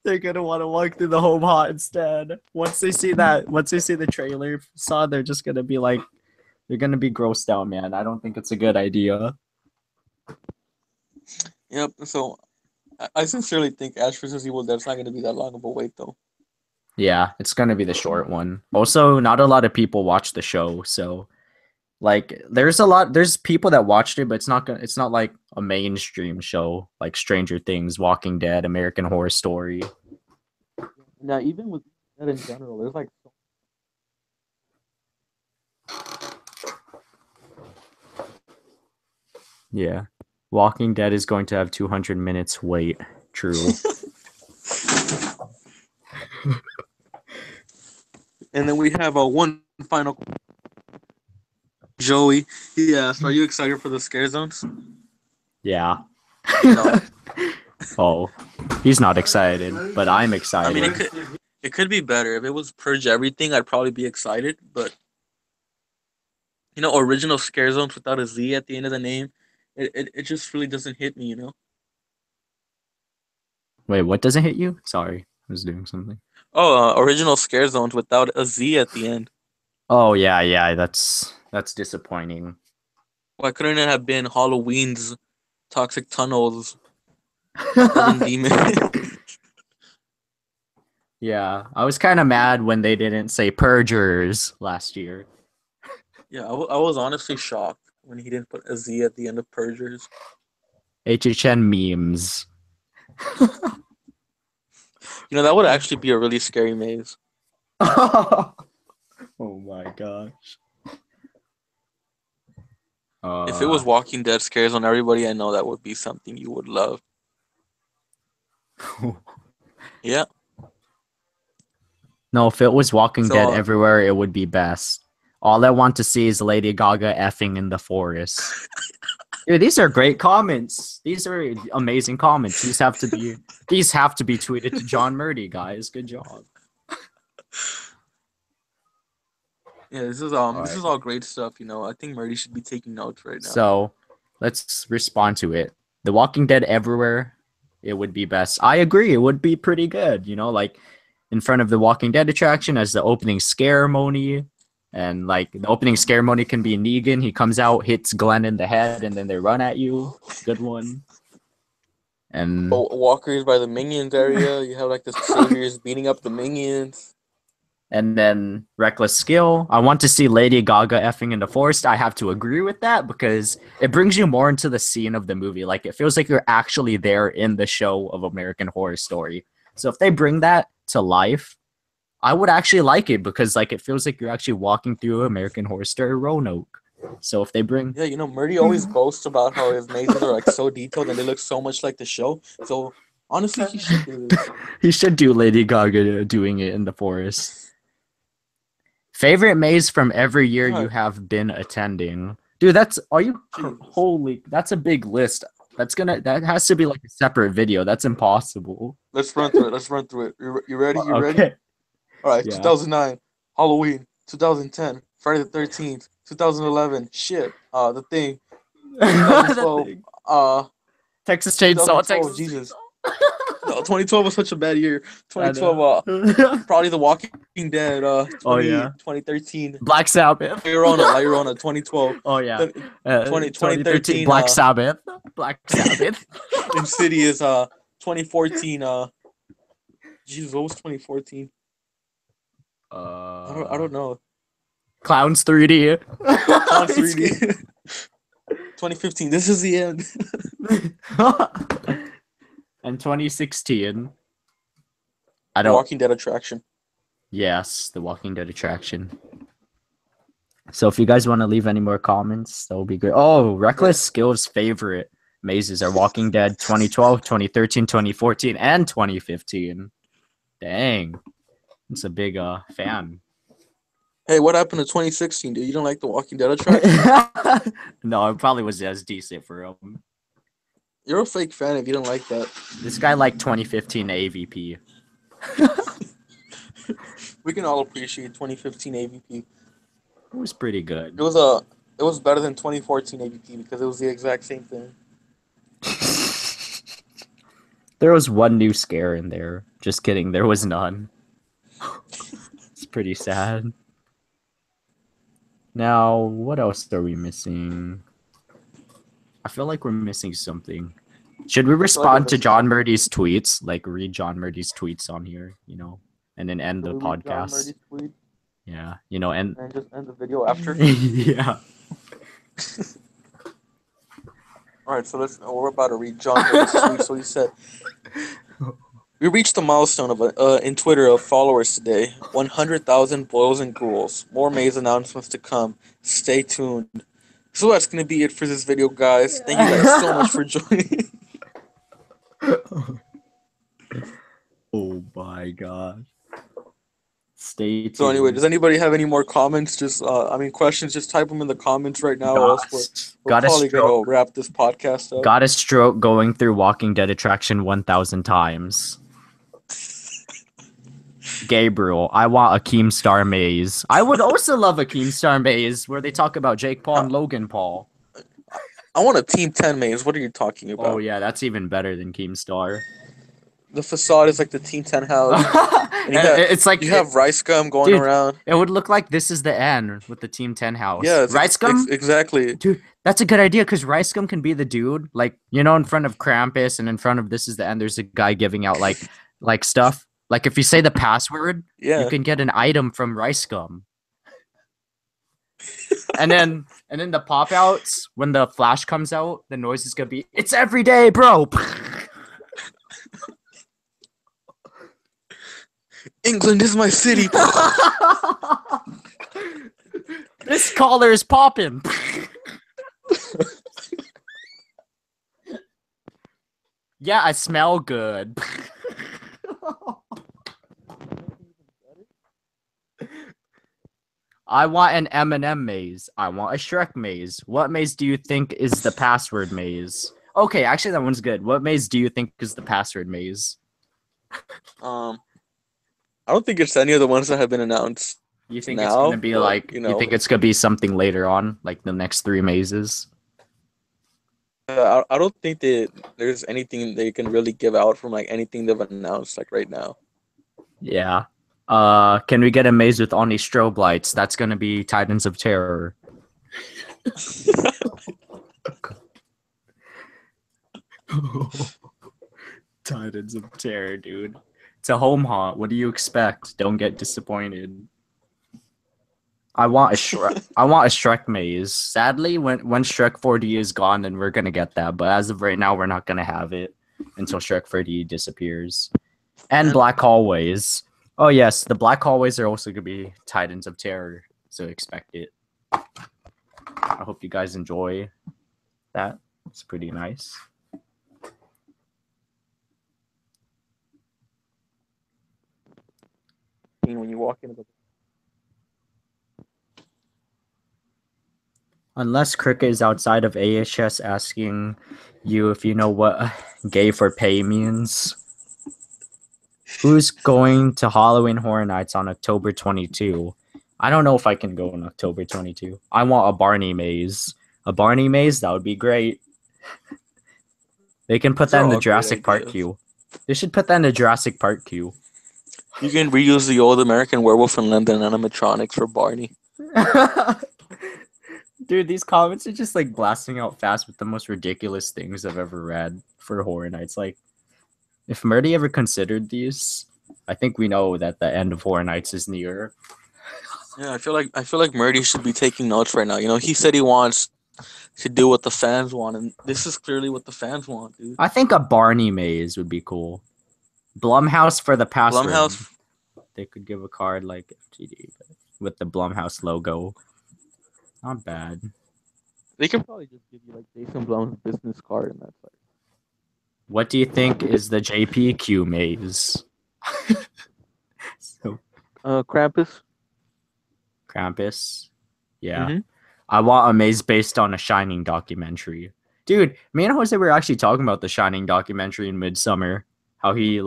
They're gonna want to walk through the home haunt instead. Once they see the trailer saw, they're just gonna be like, they're gonna be grossed out, man. I don't think it's a good idea. Yep. So I sincerely think Ash versus Evil Dead's not gonna be that long of a wait though. Yeah, it's gonna be the short one. Also, not a lot of people watch the show, so like there's people that watched it, but it's not like a mainstream show like Stranger Things, Walking Dead, American Horror Story. Now, even with that in general, there's like Yeah. Walking Dead is going to have 200 minutes wait. True. And then we have one final. Joey, he asked, "Are you excited for the scare zones?" Yeah. No. Oh, he's not excited, but I'm I excited. mean, it could be better if it was purge everything. I'd probably be excited, but original scare zones without a Z at the end of the name, it just really doesn't hit me. Wait, what doesn't hit you? Sorry, I was doing something. Oh, original scare zones without a Z at the end. Oh yeah, that's disappointing. Why couldn't it have been Halloween's Toxic Tunnels, Seven Demons? Yeah, I was kind of mad when they didn't say purgers last year. Yeah, I was honestly shocked when he didn't put a Z at the end of Purgers. HHN memes. You know, that would actually be a really scary maze. Oh my gosh. If it was Walking Dead scares on everybody, I know that would be something you would love. Yeah. No, if it was Walking So, Dead everywhere, it would be best. All I want to see is Lady Gaga effing in the forest. Dude, these are great comments. These are amazing comments. These have to be tweeted to John Murdy, guys. Good job. yeah, this is all great stuff. You know, I think Murdy should be taking notes right now. So let's respond to it. The Walking Dead everywhere, it would be best. I agree. It would be pretty good. You know, like in front of the Walking Dead attraction as the opening ceremony. And like the opening ceremony can be Negan. He comes out, hits Glenn in the head, and then they run at you. Good one. And Walkers by the Minions area. You have like the saviors beating up the Minions. And then Reckless Skill. I want to see Lady Gaga effing in the forest. I have to agree with that because it brings you more into the scene of the movie. Like it feels like you're actually there in the show of American Horror Story. So if they bring that to life, I would actually like it because like it feels like you're actually walking through American Horror Story Roanoke. So if they bring Yeah, you know, Murdy always boasts about how his mazes are like so detailed and they look so much like the show. So honestly, he should do this. He should do Lady Gaga doing it in the forest. Favorite maze from every year you have been attending. Dude, that's that's a big list. That has to be like a separate video. That's impossible. Let's run through it. You ready? You ready? All right, yeah. 2009, Halloween. 2010, Friday the 13th. 2011, shit. The Thing. 2012, Texas Chainsaw. Texas. Jesus. No, 2012 was such a bad year. 2012, probably The Walking Dead. 2013, Black Sabbath. La Llorona. 2012. Oh yeah. 2013, Black Sabbath. Black Sabbath. Insidious. 2014. Jesus, what was 2014? I don't know. Clowns 3D. Clowns 3D. 2015. This is the end. And 2016. Walking Dead attraction. Yes, the Walking Dead attraction. So if you guys want to leave any more comments, that would be great. Oh, Reckless Skill's favorite mazes are Walking Dead 2012, 2013, 2014, and 2015. Dang. It's a big fan. Hey, what happened to 2016, dude? You don't like the Walking Dead attraction? No, it probably was as decent for him. You're a fake fan if you don't like that. This guy liked 2015 AVP. We can all appreciate 2015 AVP. It was pretty good. It was better than 2014 AVP because it was the exact same thing. There was one new scare in there. Just kidding, there was none. It's pretty sad. Now, what else are we missing? I feel like we're missing something. Should we respond to John Murdy's tweets? Like, read John Murdy's tweets on here, you know, and then end the podcast? Yeah, you know, and just end the video after? Yeah. Alright, so we're about to read John Murdy's tweet. So he said, we reached the milestone of in Twitter of followers today. 100,000 boils and ghouls. More maze announcements to come. Stay tuned. So that's going to be it for this video, guys. Thank you guys so much for joining. Oh my gosh. Stay tuned. So anyway, does anybody have any more comments? Just, questions, just type them in the comments right now. Or else we're probably going to wrap this podcast up. Got a stroke going through Walking Dead attraction 1,000 times. Gabriel, I want a Keemstar maze. I would also love a Keemstar maze where they talk about Jake Paul and Logan Paul. I want a Team 10 maze. What are you talking about? Oh yeah, that's even better than Keemstar. The facade is like the Team 10 house. It's like you have rice gum going around. It would look like This Is the End with the Team 10 house. Yeah, rice gum. Exactly. Dude, that's a good idea because rice gum can be the dude, like, you know, in front of Krampus and in front of This Is the End. There's a guy giving out like stuff. Like if you say the password, you Yeah. can get an item from Rice Gum. And then the pop outs, when the flash comes out, the noise is gonna be, it's every day, bro. England is my city. This collar is popping. Yeah, I smell good. I want an M&M maze. I want a Shrek maze. What maze do you think is the password maze? Okay, actually that one's good. What maze do you think is the password maze? I don't think it's any of the ones that have been announced. You think it's Now, gonna be but, like, you think it's gonna be something later on, like the next 3 mazes? I don't think that there's anything they can really give out from like anything they've announced like right now. Yeah. Can we get a maze with only strobe lights? That's gonna be Titans of Terror. Titans of Terror, dude. It's a home haunt. What do you expect? Don't get disappointed. I want a Shrek maze. Sadly, when Shrek 4D is gone, then we're gonna get that. But as of right now, we're not gonna have it until Shrek 4D disappears. And black hallways. Oh yes, the black hallways are also gonna be Titans of Terror, so expect it. I hope you guys enjoy that. It's pretty nice. When you walk into the Unless Cricket is outside of AHS asking you if you know what gay for pay means. Who's going to Halloween Horror Nights on October 22? I don't know if I can go on October 22. I want a Barney maze. A Barney maze? That would be great. They can put that in the Jurassic Park queue. They should put that in the Jurassic Park queue. You can reuse the old American Werewolf in London animatronics for Barney. Dude, these comments are just like blasting out fast with the most ridiculous things I've ever read for Horror Nights. Like, if Murdy ever considered these, I think we know that the end of Horror Nights is near. Yeah, I feel like Murdy should be taking notes right now. You know, he said he wants to do what the fans want, and this is clearly what the fans want, dude. I think a Barney maze would be cool. Blumhouse for the password. Blumhouse. They could give a card like FTD with the Blumhouse logo. Not bad. They could probably just give you like Jason Blum's business card, and that's like. What do you think is the JPQ maze? Krampus. Krampus. Yeah. Mm-hmm. I want a maze based on a Shining documentary. Dude, me and Jose were actually talking about the Shining documentary in Midsummer. How he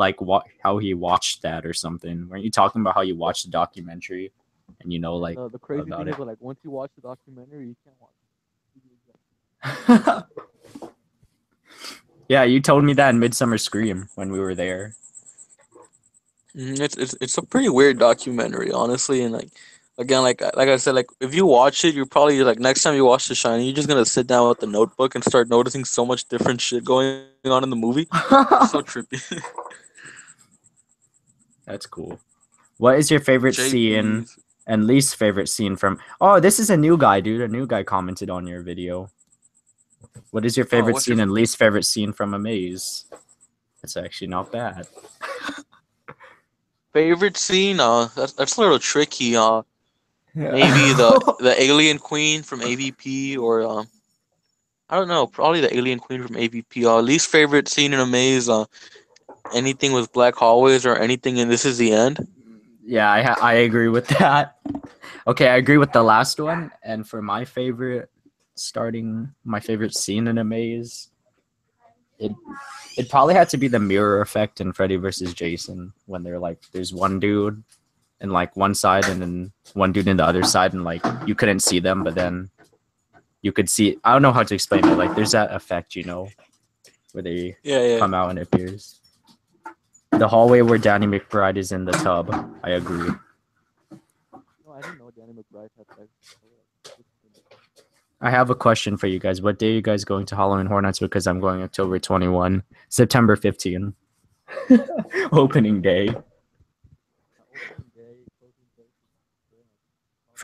how he watched that or something. Weren't you talking about how you watched the documentary and you know like the crazy about thing it? is like once you watch the documentary, you can't watch it. Yeah, you told me that in Midsummer Scream when we were there. It's a pretty weird documentary, honestly, and like again, like I said, like if you watch it, you're probably like next time you watch The Shining, you're just gonna sit down with the notebook and start noticing so much different shit going on in the movie. It's so trippy. That's cool. What is your favorite scene and least favorite scene from? Oh, this is a new guy, dude. A new guy commented on your video. What is your favorite scene and least favorite scene from a maze? That's actually not bad. Favorite scene? That's a little tricky. Maybe the Alien Queen from AVP, or I don't know, probably the Alien Queen from AVP. Least favorite scene in a maze? Anything with black hallways or anything in This Is the End? Yeah, I agree with that. Okay, I agree with the last one. And for my favorite scene in a maze, it probably had to be the mirror effect in Freddy vs. Jason when they're like, there's one dude in like one side and then one dude in the other side, and like you couldn't see them, but then you could see. I don't know how to explain it. Like there's that effect, you know, where they come out and it appears. The hallway where Danny McBride is in the tub. I agree. No, I didn't know Danny McBride had sex. I have a question for you guys. What day are you guys going to Halloween Horror Nights? Because I'm going October 21, September 15. Opening day.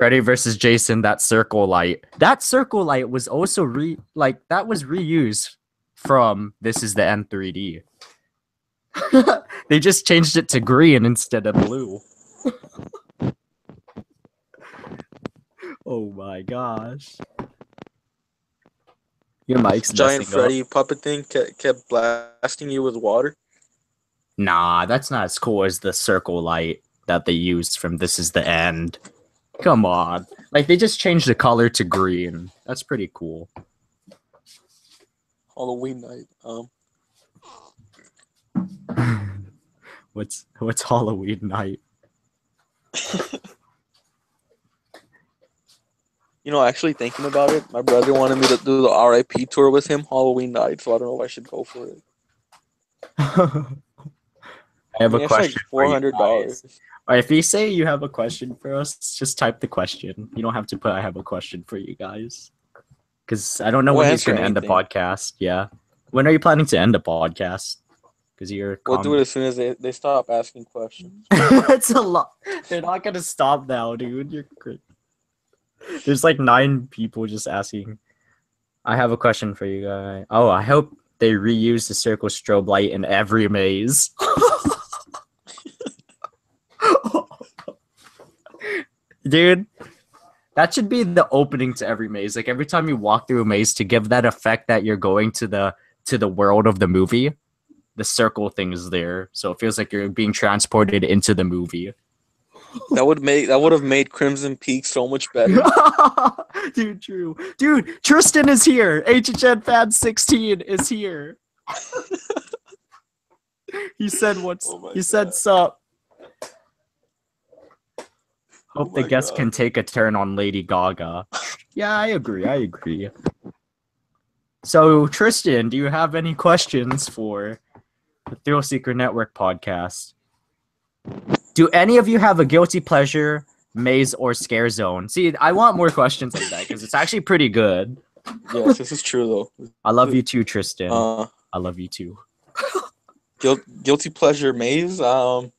Freddy versus Jason, that circle light. That circle light was also that was reused from This Is the End 3D. They just changed it to green instead of blue. Oh my gosh. Your mic's Giant messing up. Freddy puppet thing kept blasting you with water. Nah, that's not as cool as the circle light that they used from This Is the End. Come on. Like, they just changed the color to green. That's pretty cool. Halloween night. What's Halloween night? You know, actually thinking about it, my brother wanted me to do the RIP tour with him Halloween night, so I don't know if I should go for it. I have a question. It's like $400. If you say you have a question for us, just type the question. You don't have to put I have a question for you guys. Because I don't know when he's going to end the podcast. Yeah. When are you planning to end the podcast? Because we'll do it as soon as they stop asking questions. That's a lot. They're not going to stop now, dude. You're crazy. There's like 9 people just asking. I have a question for you guys. Oh, I hope they reuse the circle strobe light in every maze. Dude, that should be the opening to every maze. Like every time you walk through a maze, to give that effect that you're going to the world of the movie, the circle thing is there, so it feels like you're being transported into the movie. That would have made Crimson Peak so much better. Dude, true. Dude, Tristan is here. HHN fan 16 is here. He said said sup. Hope the guest can take a turn on Lady Gaga. Yeah, I agree. So, Tristan, do you have any questions for the Thrill Seeker Network podcast? Do any of you have a guilty pleasure, maze, or scare zone? See, I want more questions like that because it's actually pretty good. Yes, this is true though. I love you too, Tristan. I love you too. Guilty pleasure maze. I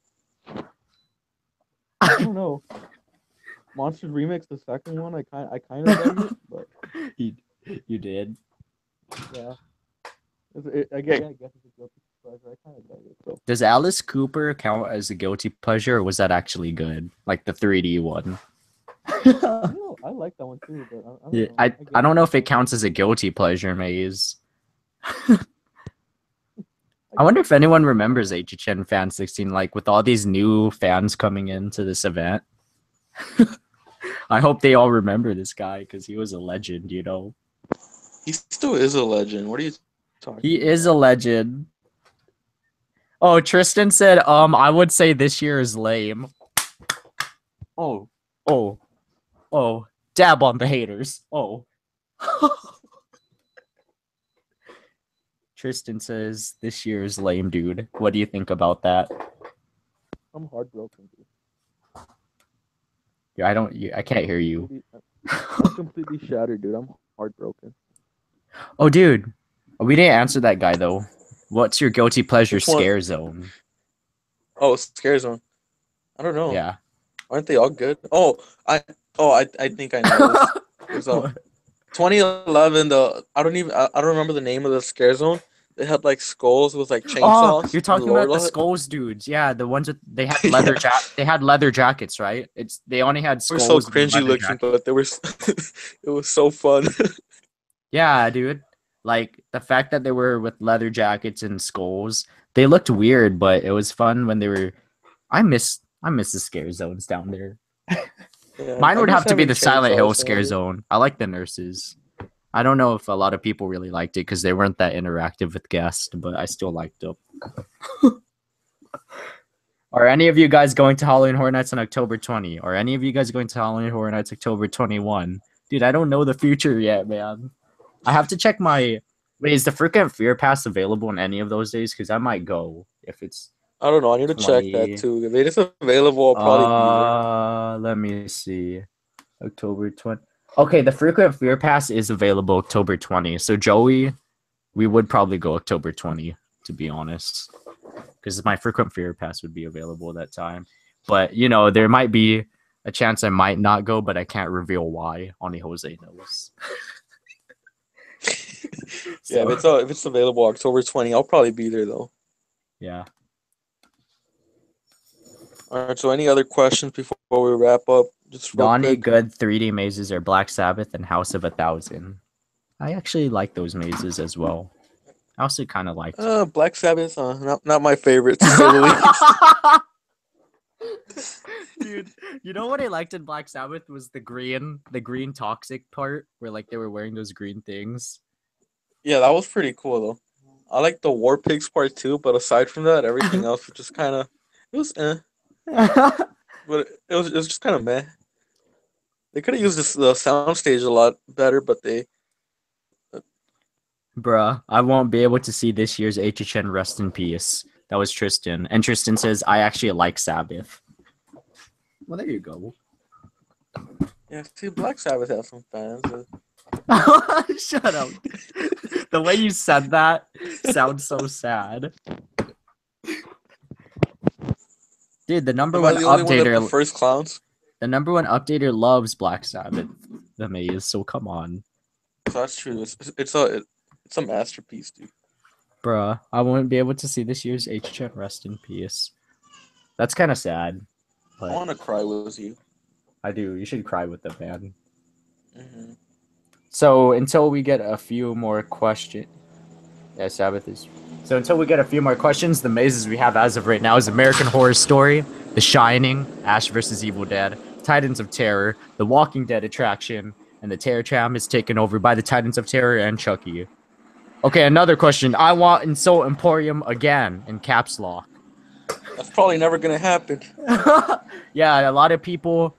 don't know. Monsters Remix, the second one. I kind of dug it, but you did. Yeah. I guess it's a guilty pleasure. I kind of dug it. So. Does Alice Cooper count as a guilty pleasure, or was that actually good? Like the 3D one? I like that one too, but I don't know if it counts as a guilty pleasure maze. I wonder if anyone remembers HHN Fan 16, like with all these new fans coming into this event. I hope they all remember this guy because he was a legend, you know. He still is a legend. What are you talking about? He is a legend. Oh, Tristan said, I would say this year is lame. Oh, dab on the haters. Oh. Tristan says this year is lame, dude. What do you think about that? I'm heartbroken, dude. Yeah, I can't hear you. I'm completely shattered, dude. I'm heartbroken. Oh, dude. We didn't answer that guy, though. What's your guilty pleasure scare zone? Oh, scare zone. I don't know. Yeah. Aren't they all good? I think I know this. It was 2011. I don't remember the name of the scare zone. They had like skulls with like chainsaws. Oh, you're talking about the skulls dudes. Yeah, the ones that they had leather they had leather jackets, right? They only had skulls. They were so cringy looking, but they were it was so fun. Yeah, dude. Like the fact that they were with leather jackets and skulls, they looked weird, but it was fun when they were. I miss the scare zones down there. Yeah, mine would have to be the Silent Hill scare zone. I like the nurses. I don't know if a lot of people really liked it because they weren't that interactive with guests, but I still liked them. Are any of you guys going to Halloween Horror Nights on October 20? Or any of you guys going to Halloween Horror Nights October 21? Dude, I don't know the future yet, man. I have to check my... Wait, is the Frequent Fear Pass available on any of those days? Because I might go if it's... I don't know. I need to check that too. If it is available, I'll probably be there. Let me see. October 20. Okay, the Frequent Fear Pass is available October 20. So, Joey, we would probably go October 20, to be honest. Because my Frequent Fear Pass would be available at that time. But, you know, there might be a chance I might not go, but I can't reveal why. Only Jose knows. Yeah, if it's available October 20, I'll probably be there though. Yeah. All right. So any other questions before we wrap up? Just The real only quick. good 3D mazes are Black Sabbath and House of 1,000. I actually like those mazes as well. I also kind of liked. Black Sabbath, not my favorite to say the least. Dude, you know what I liked in Black Sabbath was the green toxic part where like they were wearing those green things. Yeah, that was pretty cool though. I like the War Pigs part too, but aside from that, everything else was just kind of it was but it was just kind of meh. They could have used the soundstage a lot better, but they Bruh, I won't be able to see this year's HHN. Rest in peace. That was Tristan. And Tristan says, I actually like Sabbath. Well, there you go. yeah. See, Black Sabbath has some fans. Shut up. The way you said that sounds so sad. Dude, the number Am I one the only one that updater. prefers clowns? The number one updater loves Black Sabbath, the maze. So come on, So that's true. It's a masterpiece, dude. bruh. I won't be able to see this year's HHN. Rest in peace. That's kind of sad. I But want to cry with you. I do. You should cry with the man. Mm-hmm. So until we get a few more questions, yeah, Sabbath is. So until we get a few more questions, the mazes we have as of right now is American Horror Story, The Shining, Ash vs. Evil Dead, Titans of Terror, The Walking Dead attraction, and the Terror Tram is taken over by the Titans of Terror and Chucky. Okay, another question. I want Insult Emporium again in caps lock. That's probably never gonna happen. Yeah, a lot of people,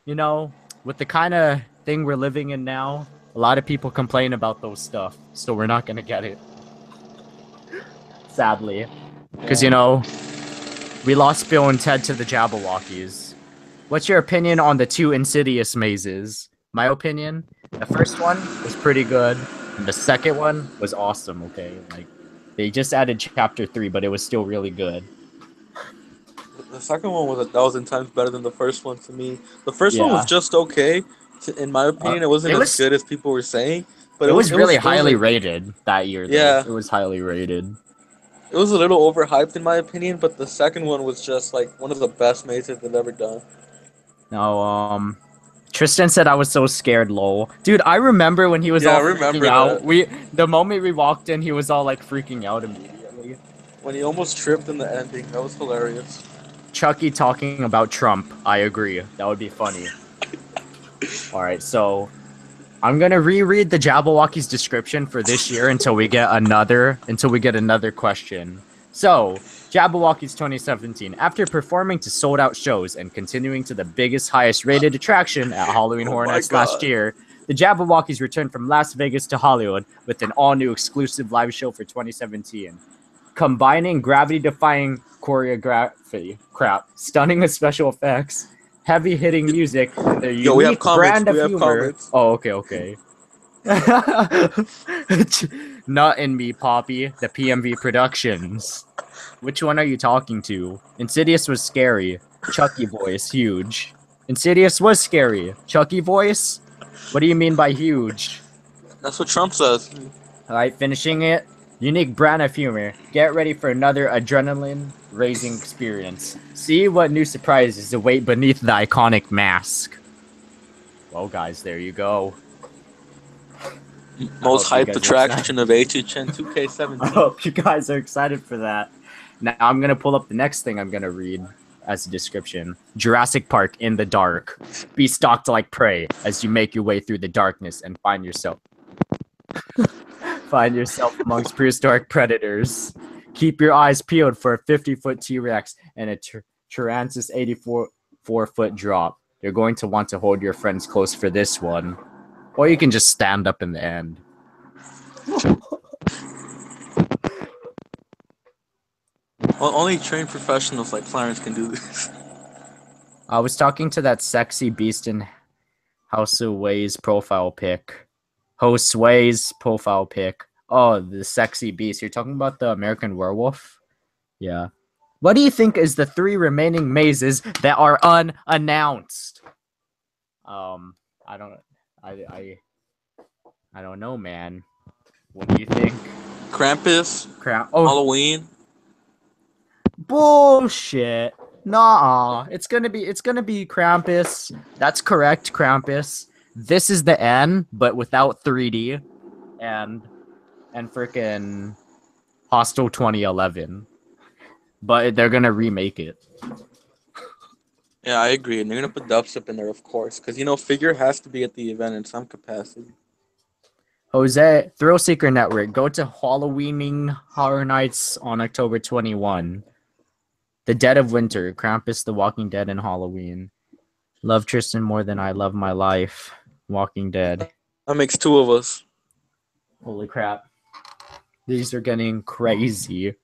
you know, with the kind of thing we're living in now, a lot of people complain about those stuff, so we're not gonna get it. Sadly. Because, you know, we lost Bill and Ted to the Jabberwockies. What's your opinion on the two Insidious mazes? My opinion, the first one was pretty good, and the second one was awesome, okay? Like, they just added chapter 3, but it was still really good. The second one was 1,000 times better than the first one to me. The first one was Yeah. just okay. In my opinion, it wasn't as good as people were saying, but it was really it was highly like, rated that year, though. yeah, It was highly rated. it was a little overhyped in my opinion. But the second one was just like one of the best mazes they've ever done. Now, Tristan said I was so scared, lol. Dude, I remember when he was Yeah, all I freaking remember out. that The moment we walked in, he was all like freaking out immediately. when he almost tripped in the ending. That was hilarious. Chucky talking about Trump. I agree. That would be funny. All right, so I'm gonna reread the Jabberwockies description for this year until we get another question. So, Jabberwockies 2017. After performing to sold-out shows and continuing to the biggest, highest-rated attraction at Halloween Oh Horror my Nights last god. year, the Jabberwockies returned from Las Vegas to Hollywood with an all-new exclusive live show for 2017. Combining gravity-defying choreography, stunning with special effects, heavy-hitting music, and their Yo, we have unique comments. brand of We have humor. comments. Oh, okay. Not in me, Poppy. The PMV Productions. Which one are you talking to? Insidious was scary. Chucky voice, huge. Insidious was scary. Chucky voice? What do you mean by huge? That's what Trump says. Alright, finishing it. Unique brand of humor. Get ready for another adrenaline-raising experience. See what new surprises await beneath the iconic mask. Well, guys, there you go. Most hyped attraction of HHN 2K17. I hope you guys are excited for that. Now I'm going to pull up the next thing I'm going to read as a description. Jurassic Park in the dark. Be stalked like prey as you make your way through the darkness and find yourself amongst prehistoric predators. Keep your eyes peeled for a 50-foot T-Rex and a Tyrannosaurus 84-foot drop. You're going to want to hold your friends close for this one. Or you can just stand up in the end. Well, only trained professionals like Clarence can do this. I was talking to that sexy beast in House of Way's profile pic. Josue's profile pic. Oh, the sexy beast. You're talking about the American Werewolf? Yeah. What do you think is the 3 remaining mazes that are unannounced? I don't, I, I don't know, man. What do you think? Krampus, Oh, Halloween. bullshit. Nah, it's gonna be Krampus. That's correct, Krampus. This is the N, but without 3D, and freaking Hostel 2011. But they're gonna remake it. Yeah, I agree. And they're gonna put dubstep in there, of course, because Figure has to be at the event in some capacity. Jose, ThrillSeekerNetwork, go to Halloweening Horror Nights on October 21. The Dead of Winter, Krampus, The Walking Dead, and Halloween. Love Tristan more than I love my life. Walking Dead. That makes two of us. Holy crap. These are getting crazy.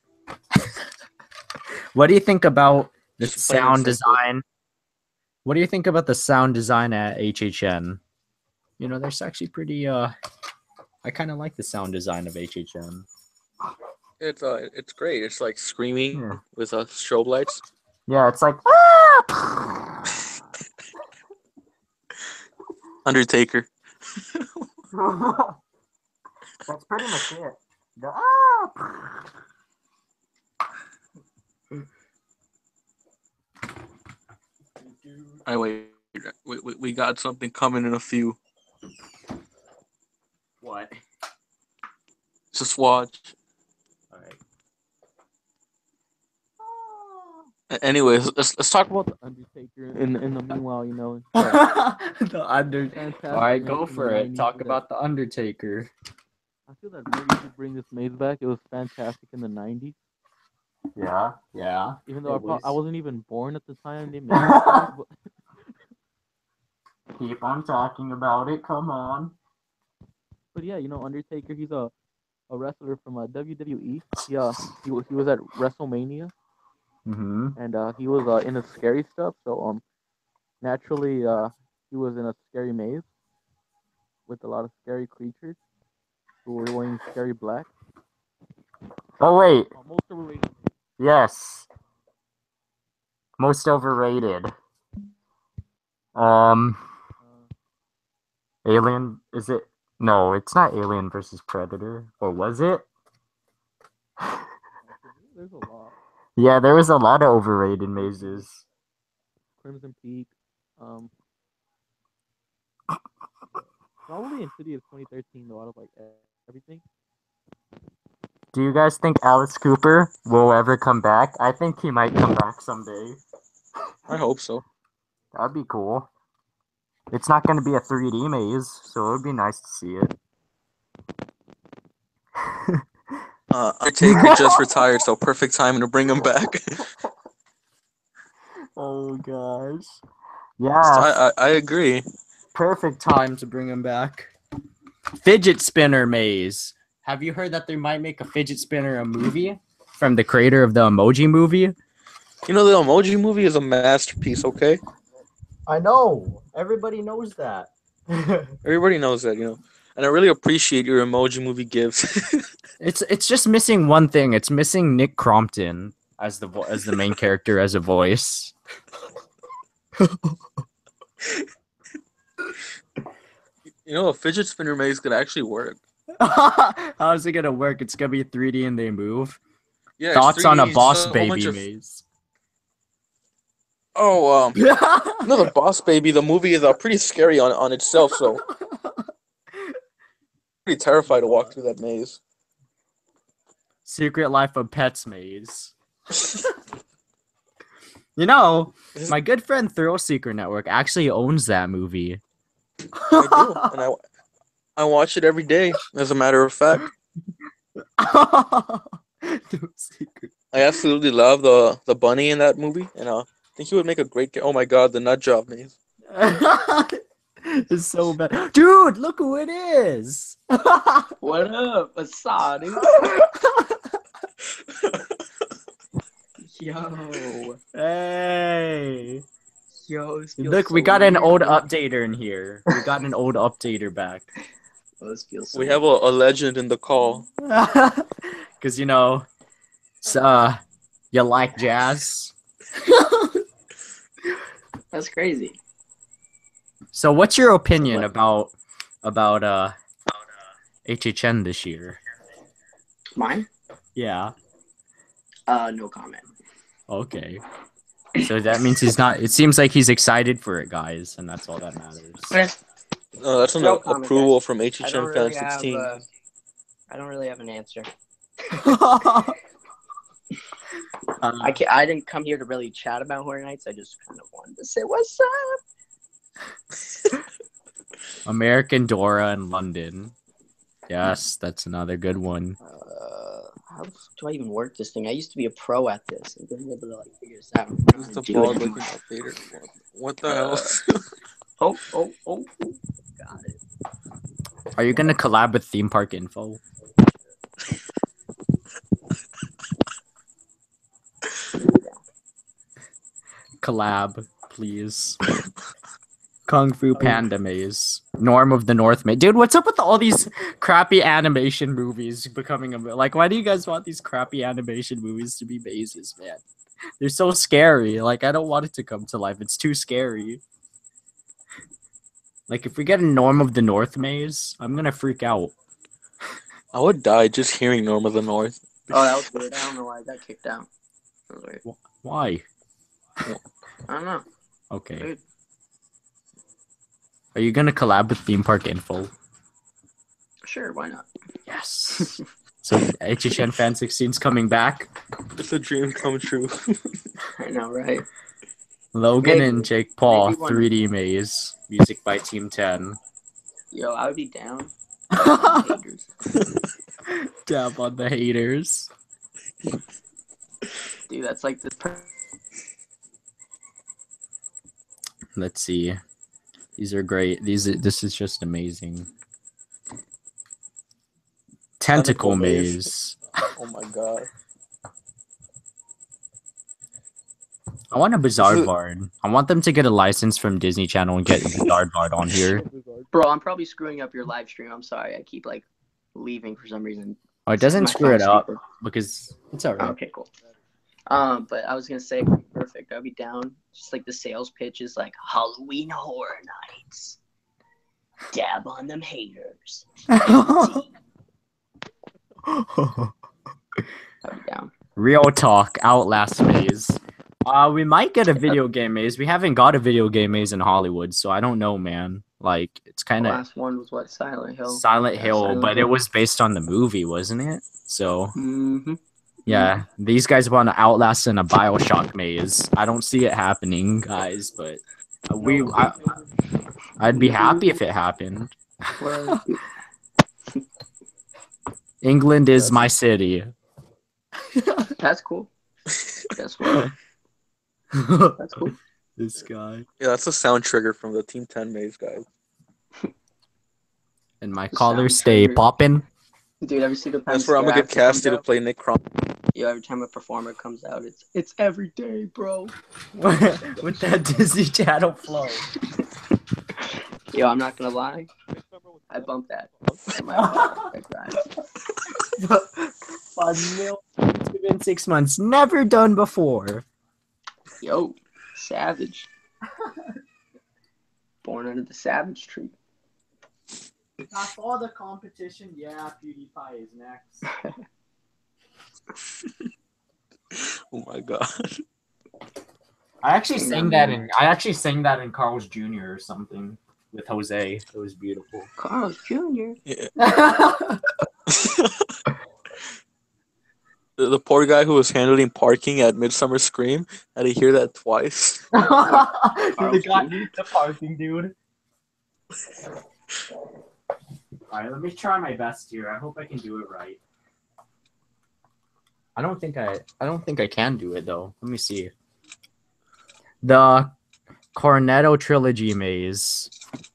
What do you think about the sound design? What do you think about the sound design at HHN? There's actually pretty I kind of like the sound design of HHN. It's great. It's like screaming with strobe lights. Yeah, it's like Undertaker. That's pretty much it. Wait. We got something coming in a few. What? Just watch. All right. Anyways, let's talk about the Undertaker. In the meanwhile, The Undertaker. All right, go for it. Talk about the Undertaker. I feel that maybe should bring this maze back. It was fantastic in the 90s. Yeah. Even though I wasn't even born at the time they made it. Keep on talking about it. Come on. But yeah, Undertaker. He's a wrestler from WWE. Yeah, he was at WrestleMania. Mm-hmm. And he was in the scary stuff. So naturally he was in a scary maze with a lot of scary creatures who were wearing scary black. Oh wait. Most overrated. Yes. Most overrated. Alien, is it? No, it's not Alien versus Predator. Or was it? There's a lot. Yeah, there was a lot of overrated mazes. Crimson Peak. Probably Insidious 2013 though, out of like everything. Do you guys think Alice Cooper will ever come back? I think he might come back someday. I hope so. That'd be cool. It's not going to be a 3D maze, so it would be nice to see it. Undertaker just retired, so perfect time to bring him back. Oh gosh. Yeah. I agree. Perfect time to bring him back. Fidget spinner maze. Have you heard that they might make a fidget spinner a movie from the creator of the Emoji Movie? The Emoji Movie is a masterpiece, okay? I know. Everybody knows that. Everybody knows that, And I really appreciate your Emoji Movie gifts. It's just missing one thing. It's missing Nick Crompton as the main character as a voice. A fidget spinner maze could actually work. How's it gonna work? It's gonna be 3D and they move. Yeah. Thoughts on a Boss Baby maze? Oh, the Boss Baby. The movie is pretty scary on itself, so pretty terrified to walk through that maze. Secret Life of Pets maze. My good friend ThrillSeekerNetwork actually owns that movie. I do, and I watch it every day. As a matter of fact, I absolutely love the bunny in that movie, and I think he would make a great. Oh my god, the nut job maze. It's so bad, dude. Look who it is. What up? Assad, dude? Yo. Hey. Yo, look, we got an old updater in here. We got an old updater back. Oh, this feels so we have a legend in the call. Because, you like jazz. That's crazy. So what's your opinion what? about HHN this year? Mine? Yeah. No comment. Okay. So that means he's not. It seems like he's excited for it, guys, and that's all that matters. No, that's an No comment, approval guys. from I HHN don't fan really 16. I don't really have an answer. Um, I didn't come here to really chat about Horror Nights. I just kind of wanted to say what's up. American Dora in London. Yes, that's another good one. How the fuck do I even work this thing? I used to be a pro at this. I didn't able to figure this out. This is the ball looking updated. What the hell? Oh, got it. Are you gonna collab with Theme Park Info? Collab, please. Kung Fu Panda Maze. Norm of the North Maze. Dude, what's up with all these crappy animation movies becoming like, why do you guys want these crappy animation movies to be mazes, man? They're so scary. Like, I don't want it to come to life. It's too scary. Like, if we get a Norm of the North Maze, I'm gonna freak out. I would die just hearing Norm of the North. Oh, that was weird. I don't know why I got kicked out. That was weird. Why? I don't know. Okay. Weird. Are you gonna collab with Theme Park Info? Sure, why not? Yes. So HHN Fan 16's coming back. It's a dream come true. I know, right? Logan Maybe. and Jake Paul, Maybe one 3D Maze. Music by Team 10. Yo, I would be down. Haters. Dab on the haters. Dude, that's like this. Let's see. These are great. This is just amazing. Tentacle Maze. Oh my god. I want a Bizarre-Vard. I want them to get a license from Disney Channel and get Bizarre-Vard on here. Bro, I'm probably screwing up your live stream. I'm sorry. I keep like leaving for some reason. Oh, it doesn't My screw it phone's up speaker. because it's alright. Okay, cool. But I was gonna say perfect. I'd be down. Just like the sales pitch is like Halloween Horror Nights. Dab on them haters. I'd be down. Real talk, Outlast Maze. We might get a video game maze. We haven't got a video game maze in Hollywood, so I don't know, man. Like, it's The kind of last one was what? Silent Hill. Silent Yeah, Hill, Silent but Hill. it was based on the movie, wasn't it? So, Mm-hmm. yeah, these guys want to Outlast in a Bioshock maze. I don't see it happening, guys, but I'd be happy if it happened. Well, England is my city. that's cool. Guess what? That's cool. This guy. Yeah, that's a sound trigger from the Team 10 Maze guys. And my The collars sound stay trigger. popping. Dude, every single time. That's where I'm gonna get Scare Actor casted to comes play Nick Crom. out, yo, every time a performer comes out, it's every day, bro. With that Disney Channel flow. Yo, I'm not gonna lie. I bumped that. I cried. 5 million within 6 months. Never done before. Yo, savage. Born under the savage tree. That's all the competition. Yeah, PewDiePie is next. Oh my god. I actually sang that in Carl's Jr. or something with Jose. It was beautiful. Carl Jr. Yeah. The poor guy who was handling parking at Midsummer Scream had to hear that twice. The parking dude. Alright, let me try my best here. I hope I can do it right. I don't think I can do it though. Let me see. The Cornetto Trilogy Maze.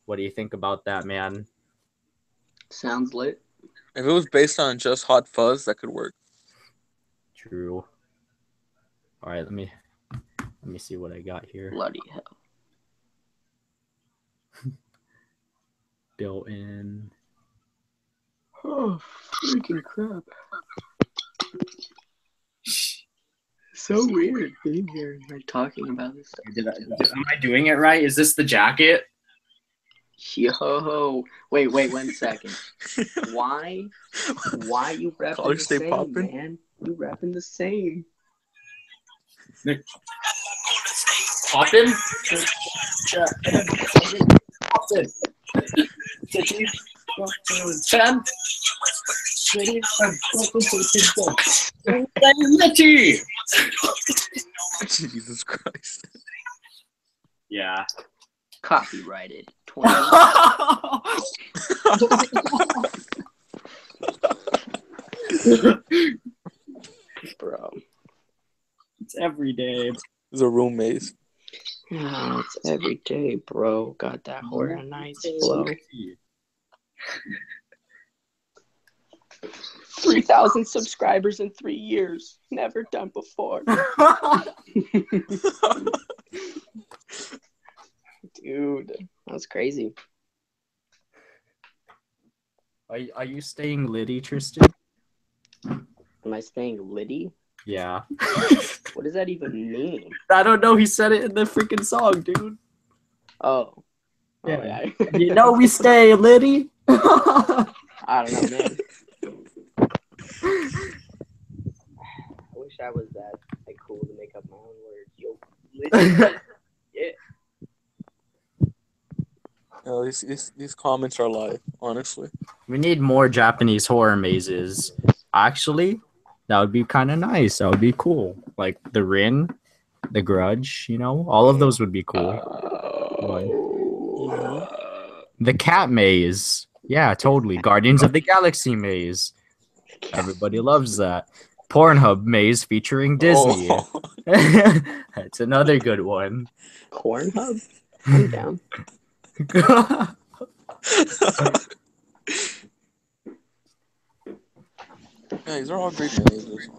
What do you think about that, man? Sounds lit. If it was based on just Hot Fuzz, that could work. True. Alright, let me see what I got here. Bloody hell. Built in. Oh, freaking crap. So weird being here and like talking about this stuff. Am I doing it right? Is this the jacket? Yo, wait, 1 second. Why you rapping College the stay same, poppin'? man? You rapping the same. Poppin'? Poppin'. City. 10. City. Litty. Jesus Christ. Yeah. Copyrighted. 20. Bro. It's every day. It's a room maze. Oh, it's every day, bro. Got that Horror Nights flow. 3,000 subscribers in 3 years. Never done before. Dude, that's crazy. Are you staying litty, Tristan? Am I staying litty? Yeah. What does that even mean? I don't know. He said it in the freaking song, dude. Oh. Yeah. Oh, yeah. You know we stay litty. I don't know, man. I wish I was that cool to make up my own words. Yo, litty. Yeah. These comments are live, honestly. We need more Japanese horror mazes. Actually, that would be kind of nice. That would be cool. Like the Rin, the Grudge, all of those would be cool. The cat maze. Yeah, totally. Guardians of the Galaxy maze. Everybody loves that. Pornhub maze featuring Disney. Oh. That's another good one. Cornhub? I'm down. Yeah, these are all great mazes, honestly.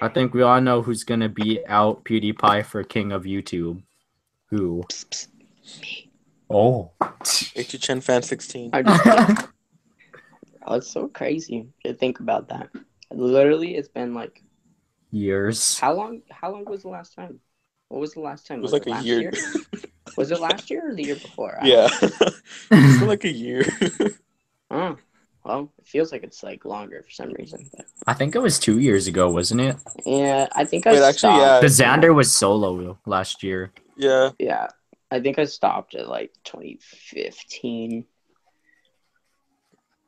I think we all know who's gonna beat out PewDiePie for King of YouTube. Who? Me. Oh. HHN fan 16. I'm just kidding. Oh, it's so crazy to think about that. Literally, it's been like Years. how long was the last time? What was the last time? It was like a last year. Was it last year or the year before? Yeah. It's been like a year. Oh, well, it feels like it's like longer for some reason. But I think it was 2 years ago, wasn't it? yeah, I think I Wait, stopped. actually, yeah. Because Xander was solo last year. Yeah. Yeah, I think I stopped at like 2015.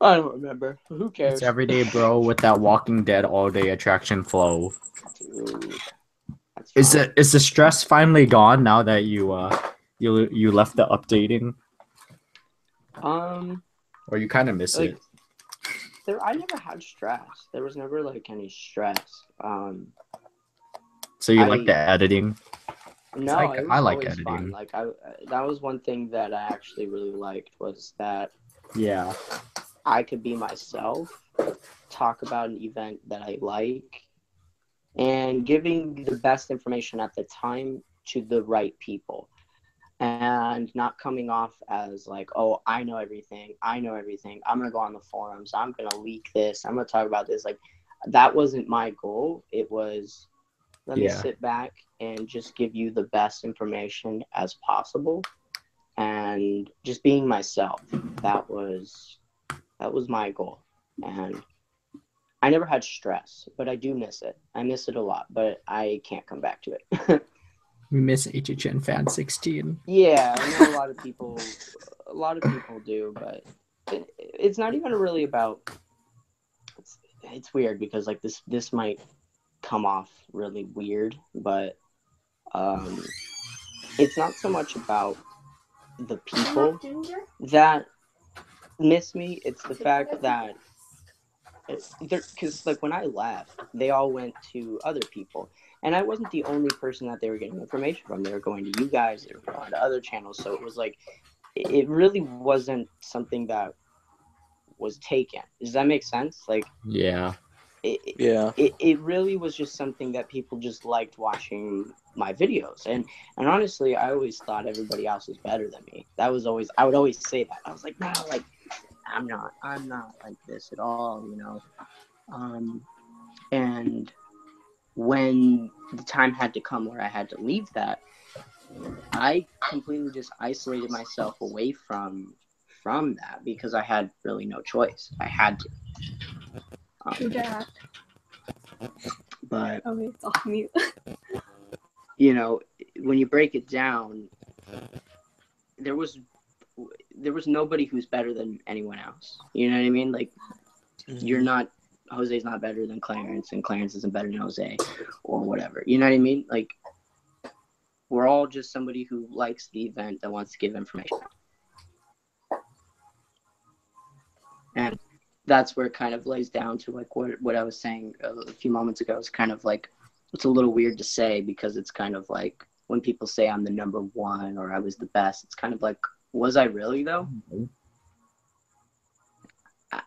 I don't remember. Who cares? It's everyday bro with that Walking Dead all day attraction flow. Dude, that's Is fine. the stress finally gone now that you left the updating? Or you kind of miss Like, it? I never had stress. There was never like any stress. So you like the editing? No, Like, it was I like always editing. fun. Like that was one thing that I actually really liked was that Yeah. I could be myself, talk about an event that I like, and giving the best information at the time to the right people. And not coming off as like, oh, I know everything. I'm going to go on the forums. I'm going to leak this. I'm going to talk about this. Like, that wasn't my goal. It was, let me sit back and just give you the best information as possible. And just being myself. That was my goal. And I never had stress, but I do miss it. I miss it a lot, but I can't come back to it. We miss HHN fan 16. Yeah, I know a lot of people do, but it's not even really about. It's weird because like this might come off really weird, but it's not so much about the people that miss me. It's the fact that because like when I left, they all went to other people. And I wasn't the only person that they were getting information from. They were going to you guys, they were going to other channels. So it was like, it really wasn't something that was taken. Does that make sense? Like, Yeah. It really was just something that people just liked watching my videos. And honestly, I always thought everybody else was better than me. I would always say that. I was like, no, like, I'm not like this at all, And when the time had to come where I had to leave that, I completely just isolated myself away from that because I had really no choice. I had to. Jack. But Okay, it's off mute. you know, when you break it down, there was nobody who's better than anyone else. You know what I mean? Like, you're not, Jose's not better than Clarence, and Clarence isn't better than Jose, or whatever. You know what I mean? Like, we're all just somebody who likes the event that wants to give information. And that's where it kind of lays down to like what I was saying a few moments ago. It's kind of like, it's a little weird to say because it's kind of like when people say I'm the number one or I was the best, it's kind of like, was I really though?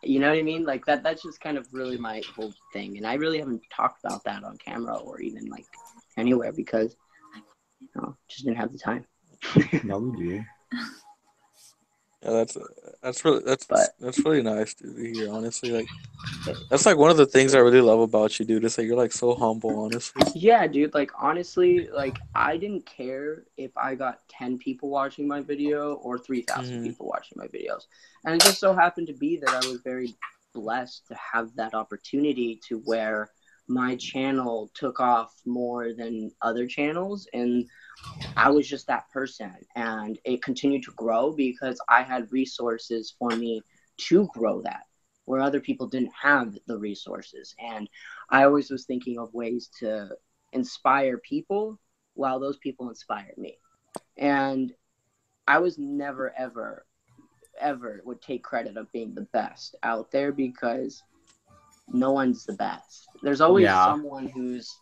You know what I mean? Like that's just kind of really my whole thing. And I really haven't talked about that on camera or even like anywhere because just didn't have the time. No, we do. Yeah, that's really nice to hear. Honestly, like that's like one of the things I really love about you, dude. Is like you're like so humble, honestly. Yeah, dude. Like honestly, like I didn't care if I got 10 people watching my video or 3,000 people watching my videos, and it just so happened to be that I was very blessed to have that opportunity to where my channel took off more than other channels, and I was just that person, and it continued to grow because I had resources for me to grow that where other people didn't have the resources. And I always was thinking of ways to inspire people while those people inspired me. And I was never, ever would take credit of being the best out there because no one's the best. There's always someone who's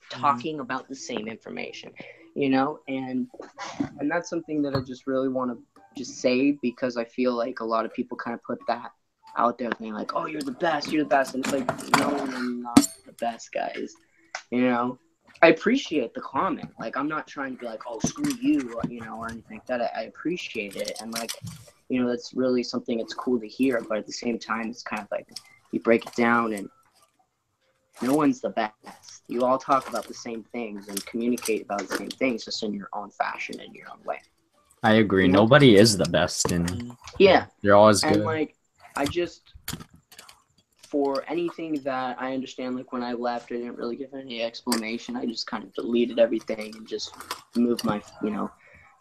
talking about the same information, you know, and that's something that I just really want to just say because I feel like a lot of people kind of put that out there thing like, oh, you're the best, and it's like, no, I'm not the best, guys. You know, I appreciate the comment. Like, I'm not trying to be like, oh, screw you, you know, or anything like that. I appreciate it, and like, you know, that's really something that's cool to hear. But at the same time, it's kind of like you break it down and no one's the best. You all talk about the same things and communicate about the same things, just in your own fashion and your own way. I agree. You know? Nobody is the best, and they're always good. And like, I just, for anything that I understand, like when I left, I didn't really give any explanation. I just kind of deleted everything and just moved my, you know,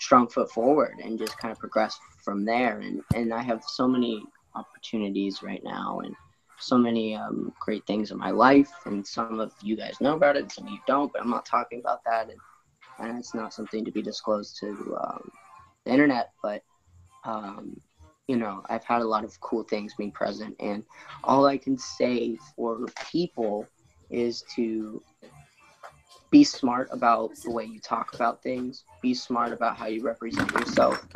strong foot forward and just kind of progressed from there. And I have so many opportunities right now and so many great things in my life, and some of you guys know about it, some of you don't, but I'm not talking about that, and it's not something to be disclosed to the internet, but you know, I've had a lot of cool things being present, and all I can say for people is to be smart about the way you talk about things, be smart about how you represent yourself,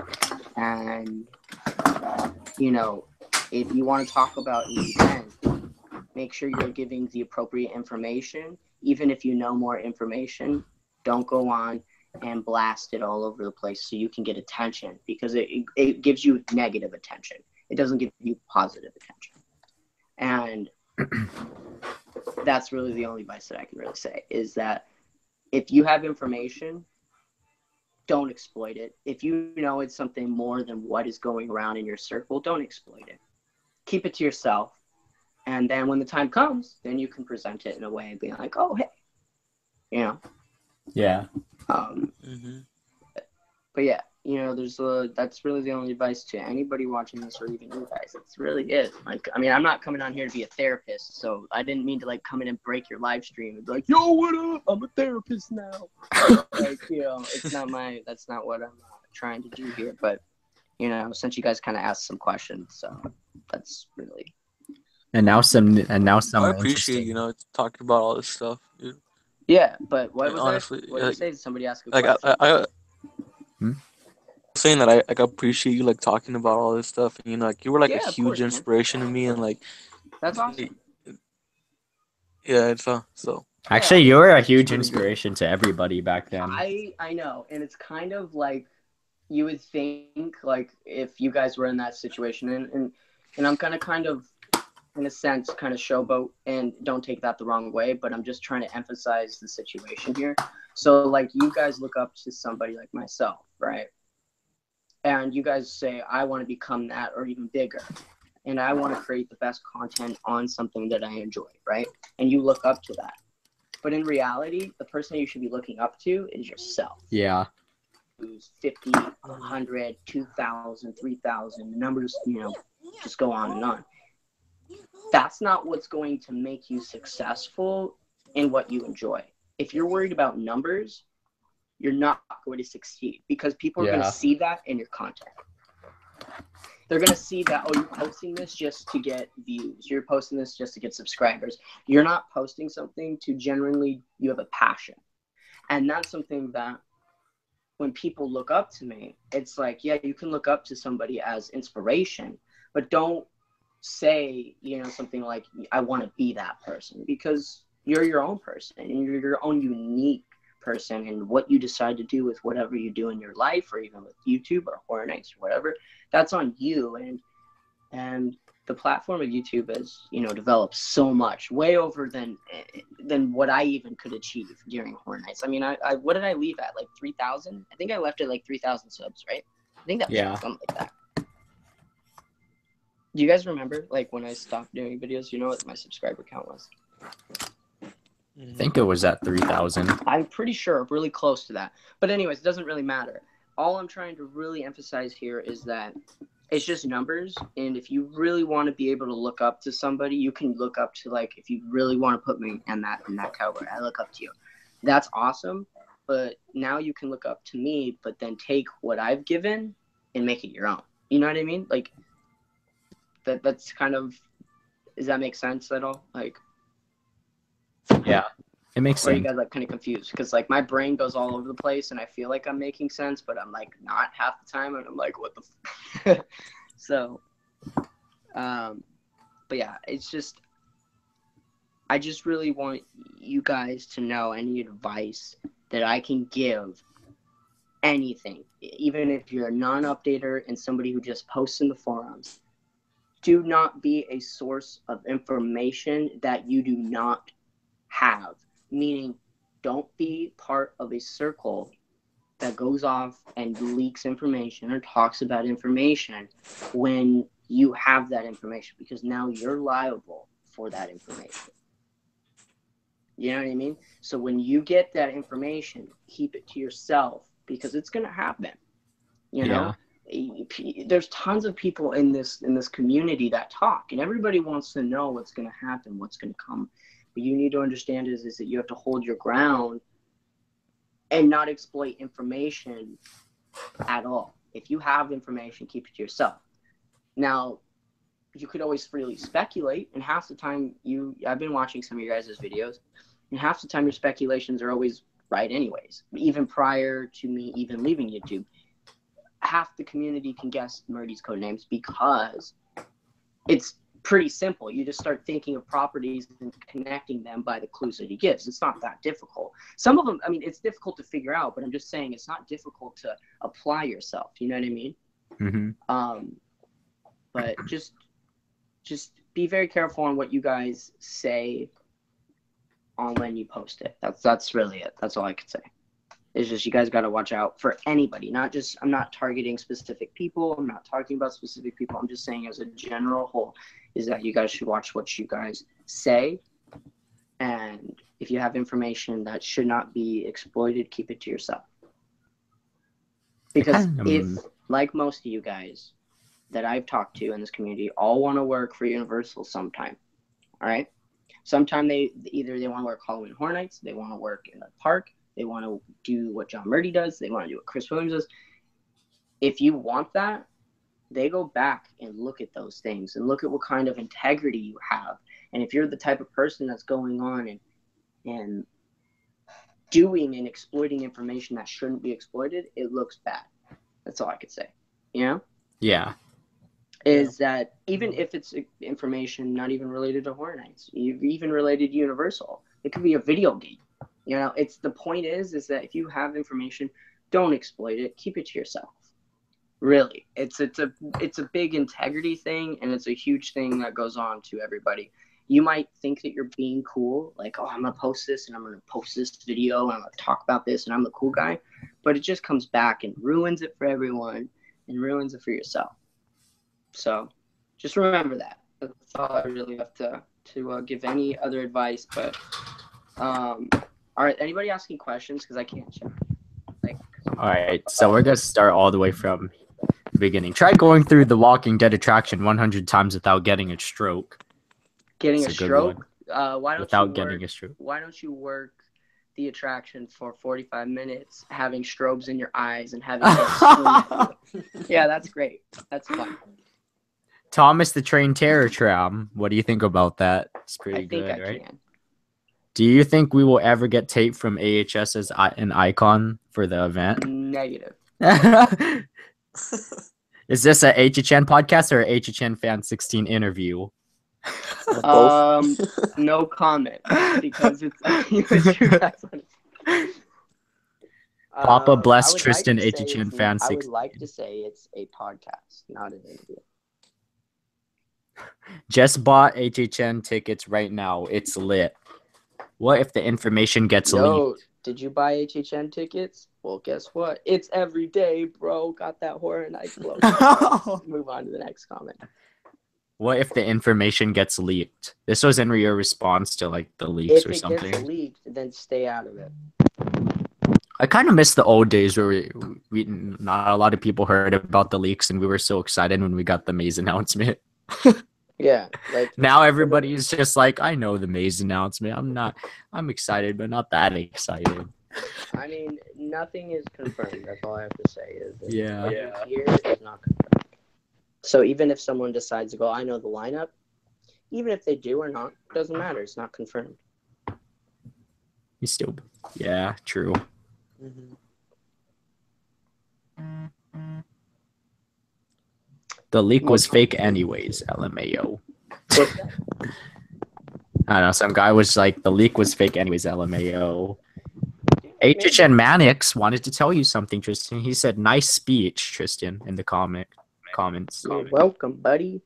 and you know, if you want to talk about an event, make sure you're giving the appropriate information. Even if you know more information, don't go on and blast it all over the place so you can get attention, because it gives you negative attention. It doesn't give you positive attention. And that's really the only advice that I can really say, is that if you have information, don't exploit it. If you know it's something more than what is going around in your circle, don't exploit it. Keep it to yourself, and then when the time comes, then you can present it in a way being like, oh, hey, you know. Yeah. But yeah, you know, that's really the only advice to anybody watching this, or even you guys. It's really it. Like, I mean, I'm not coming on here to be a therapist, so I didn't mean to like come in and break your live stream and be like, yo, what up? I'm a therapist now. Like, you know, that's not what I'm trying to do here. But you know, since you guys kind of asked some questions, so that's really. And now some. I appreciate, you know, talking about all this stuff, dude. Yeah, but what like, was honestly, that? What did you say? Did somebody ask a like question? I saying that I like appreciate you like talking about all this stuff, and you know, like you were like a huge inspiration to me, and like that's awesome. Yeah, it's so. Actually, you were a huge inspiration to everybody back then. I know, and it's kind of like you would think, like if you guys were in that situation, and I'm kind of in a sense, kind of showboat, and don't take that the wrong way, but I'm just trying to emphasize the situation here. So, like, you guys look up to somebody like myself, right? And you guys say, I want to become that or even bigger. And I want to create the best content on something that I enjoy, right? And you look up to that. But in reality, the person you should be looking up to is yourself. Yeah. Who's 50, 100, 2,000, 3,000, the numbers, just go on and on. That's not what's going to make you successful in what you enjoy. If you're worried about numbers, you're not going to succeed because people are going to see that in your content. They're going to see that, oh, you're posting this just to get views. You're posting this just to get subscribers. You're not posting something to genuinely, you have a passion. And that's something that when people look up to me, it's like, yeah, you can look up to somebody as inspiration, but don't say, something like, I want to be that person, because you're your own person and you're your own unique person, and what you decide to do with whatever you do in your life, or even with YouTube or Horror Nights or whatever, that's on you. And the platform of YouTube has, developed so much, way over than what I even could achieve during Horror Nights. I mean, I what did I leave at, like 3,000? I think I left at like 3,000 subs, right? I think that was something like that. Do you guys remember, like, when I stopped doing videos, what my subscriber count was? I think it was at 3,000. I'm pretty sure, really close to that. But anyways, it doesn't really matter. All I'm trying to really emphasize here is that it's just numbers. And if you really want to be able to look up to somebody, you can look up to, like, if you really want to put me in that category, I look up to you. That's awesome. But now you can look up to me, but then take what I've given and make it your own. You know what I mean? Like, that's kind of, does that make sense at all? Like, yeah, it makes sense. Or you guys like kind of confused? Because like my brain goes all over the place and I feel like I'm making sense, but I'm like not half the time, and I'm like, what the So but yeah, it's just, I just really want you guys to know any advice that I can give, anything, even if you're a non-updater and somebody who just posts in the forums. Do not be a source of information that you do not have. Meaning, don't be part of a circle that goes off and leaks information or talks about information when you have that information, because now you're liable for that information. You know what I mean? So when you get that information, keep it to yourself, because it's going to happen. There's tons of people in this community that talk, and everybody wants to know what's going to happen, what's going to come. But you need to understand is that you have to hold your ground and not exploit information at all. If you have information, keep it to yourself. Now, you could always freely speculate, and half the time I've been watching some of your guys' videos, and half the time your speculations are always right anyways. Even prior to me even leaving YouTube, half the community can guess Murdy's code names because it's pretty simple. You just start thinking of properties and connecting them by the clues that he gives. It's not that difficult. Some of them, I mean, it's difficult to figure out, but I'm just saying it's not difficult to apply yourself. You know what I mean? Mm-hmm. But just be very careful on what you guys say on when you post it. That's really it. That's all I could say. It's just, you guys got to watch out for anybody. I'm not targeting specific people. I'm not talking about specific people. I'm just saying as a general whole is that you guys should watch what you guys say. And if you have information that should not be exploited, keep it to yourself. Because if, like most of you guys that I've talked to in this community, all want to work for Universal sometime. All right? Sometime they want to work Halloween Horror Nights, they want to work in a park, they want to do what John Murdy does, they want to do what Chris Williams does. If you want that, they go back and look at those things and look at what kind of integrity you have. And if you're the type of person that's going on and doing and exploiting information that shouldn't be exploited, it looks bad. That's all I could say. You know? Yeah. Is that even if it's information not even related to Horror Nights, even related to Universal, it could be a video game. You know, it's the point is that if you have information, don't exploit it. Keep it to yourself. Really, it's a big integrity thing, and it's a huge thing that goes on to everybody. You might think that you're being cool, like, oh, I'm gonna post this and I'm gonna post this video and I'm gonna talk about this and I'm the cool guy, but it just comes back and ruins it for everyone and ruins it for yourself. So just remember that. That's all I really have to give any other advice. But all right, anybody asking questions? Because I can't check. All right, so we're gonna start all the way from the beginning. Try going through the Walking Dead attraction 100 times without getting a stroke. Getting It's a a good one. stroke? Why don't Without you getting work, a stroke. Why don't you work the attraction for 45 minutes, having strobes in your eyes and having kids scream at you? Yeah, that's great. That's fun. Thomas the Train Terror Tram. What do you think about that? It's pretty I think good, I right? can. Do you think we will ever get tape from AHS as an icon for the event? Negative. Is this a HHN podcast or a HHN Fan 16 interview? Both. No comment because it's your guys' Papa bless I would Tristan like to say HHN it's Fan not- I would 16. like to say it's a podcast, not an interview. Just bought HHN tickets right now. It's lit. What if the information gets Yo, leaked? did you buy HHN tickets? Well, guess what? It's every day, bro. Got that Horror Nights logo. Let's move on to the next comment. What if the information gets leaked? This was in your response to like the leaks If or it something. gets leaked, then stay out of it. I kind of miss the old days where we not a lot of people heard about the leaks and we were so excited when we got the Maze announcement. Yeah, like Now everybody's just like, I know the Maze announcement. I'm excited, but not that excited. I mean, nothing is confirmed. That's all I have to say. Is that Yeah. what you hear is not confirmed. So even if someone decides to go, I know the lineup, even if they do or not, doesn't matter. It's not confirmed. You still, yeah, true. Mhm. The leak was fake anyways, LMAO. I don't know, some guy was like, the leak was fake anyways, LMAO. HHN Mannix wanted to tell you something, Tristan. He said, nice speech, Tristan, in the comments. You're welcome, buddy.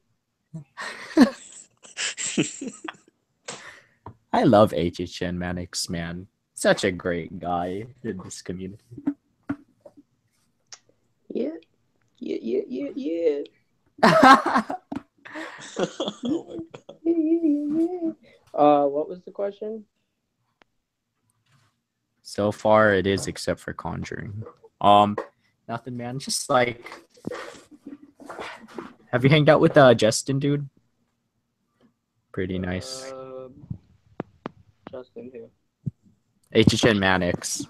I love HHN Mannix, man. Such a great guy in this community. Yeah. Yeah. Oh my God. What was the question? So far, it is except for Conjuring. Nothing, man. Just like, have you hanged out with Justin, dude? Pretty nice. Justin who? HHN Mannix.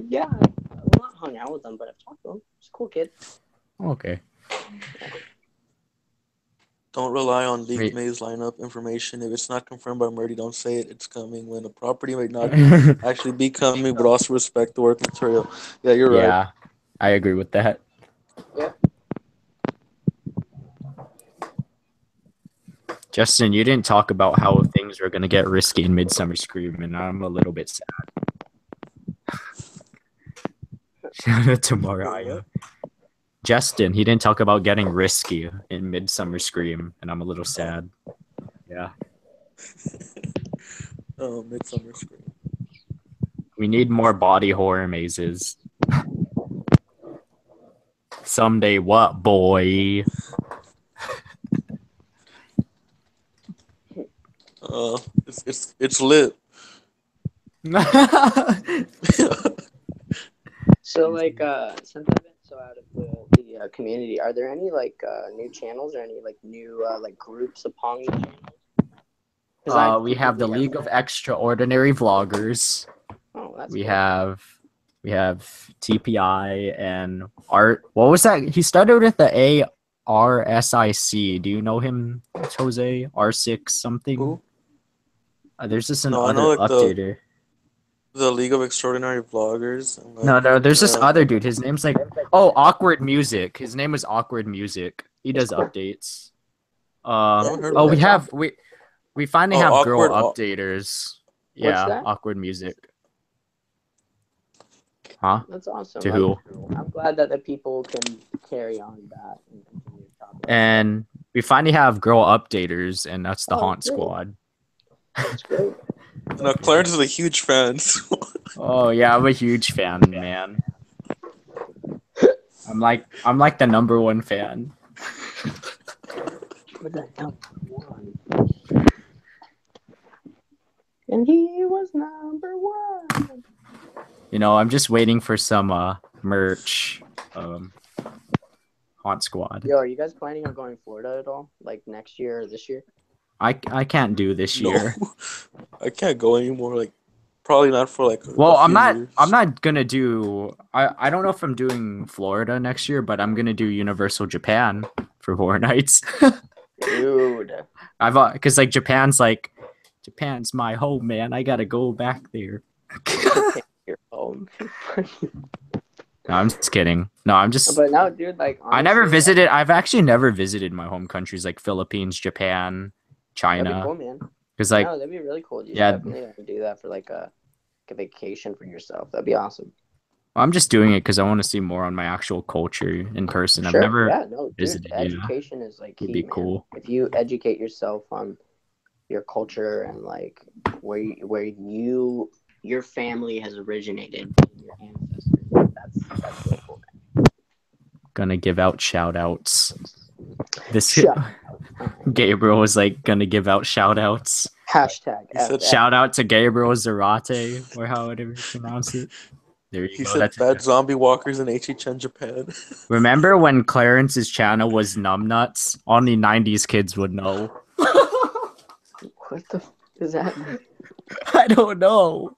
Yeah, I've not hung out with him, but I've talked to him. He's a cool kid. Okay. Don't rely on leaked Wait. Maze lineup information. If it's not confirmed by Murdy, don't say it. It's coming when a property may not actually be coming, but also respect the work material. Yeah, you're right. Yeah, I agree with that. Yep. Justin, you didn't talk about how things were going to get risky in Midsummer Scream, and I'm a little bit sad. Shout out to Mariah. Justin, he didn't talk about getting risky in Midsummer Scream, and I'm a little sad. Yeah. Oh, Midsummer Scream. We need more body horror mazes. Someday what, boy? It's lit. So, like, since I've been so out of the community, are there any like new channels or any like new like groups upon the channel? We have the League of Extraordinary Vloggers. Oh, that's We cool. have TPI and Art. What was that? He started with the ARSIC. Do you know him, Jose? R6 something? Who? There's just an No, I other know, like, updater. The League of Extraordinary Vloggers. And, like, No, there's this yeah. other dude. His name's like, Awkward Music. His name is Awkward Music. He does updates. haven't heard of We that. have we finally Oh, have girl Awkward- updaters. What's Yeah, that? Awkward Music. Huh? That's awesome. To Like, who? I'm glad that the people can carry on that and continue to talk about And we finally have girl updaters, and that's the Oh, Haunt great. Squad. That's great. No, Clarence is a huge fan. Oh yeah, I'm a huge fan, man. I'm like the #1 fan. With that number one. And he was number one. You know, I'm just waiting for some merch. Haunt Squad. Yo, are you guys planning on going to Florida at all? Like next year or this year? I can't do this year. No, I can't go anymore. Like, probably not for like. Well, a I'm few not. years. I'm not gonna do. I don't know if I'm doing Florida next year, but I'm gonna do Universal Japan for Horror Nights. Dude. Because like Japan's my home, man. I gotta go back there. Your home. No, I'm just kidding. No, I'm just. But no, dude, like I never honestly, visited. I've actually never visited my home countries like Philippines, Japan, That'd be China. cool, man. Because like, No, that'd be really cool. You yeah. should definitely do that for like a vacation for yourself. That'd be awesome. I'm just doing it because I want to see more on my actual culture in person. Sure. I've never Yeah, no, dude. visited. Yeah, Education is like key, would be man. cool. If you educate yourself on your culture and like where your family has originated, your ancestors, that's really cool, man. Gonna give out shout outs. This Shout Gabriel was like gonna give out shout outs. Hashtag He said FF. Shout out to Gabriel Zarate, or however you pronounce it. There you He go. said That's bad zombie walkers in HHN Japan. Remember when Clarence's channel was YumNums? Only 90s kids would know. What the f- is that? I don't know.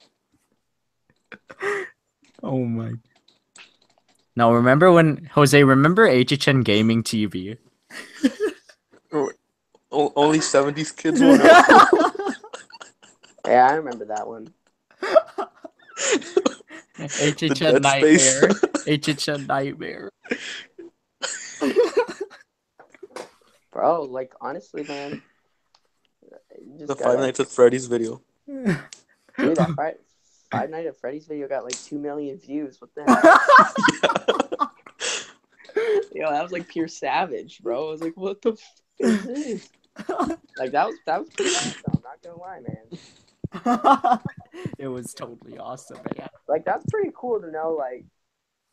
Oh my. No, remember when Jose? Remember HHN Gaming TV? Only 70s kids will know. Yeah, I remember that one. HHN Dead Space. Nightmare. HHN Nightmare. Bro, like honestly, man. You just The gotta- Five Nights at Freddy's video. Dude, that Five Nights at Freddy's video got like 2 million views. What the heck? Yo, that was like pure savage, bro. I was like, what the f is this? Like that was pretty awesome. I'm not gonna lie, man. It was totally awesome, man. Like that's pretty cool to know. Like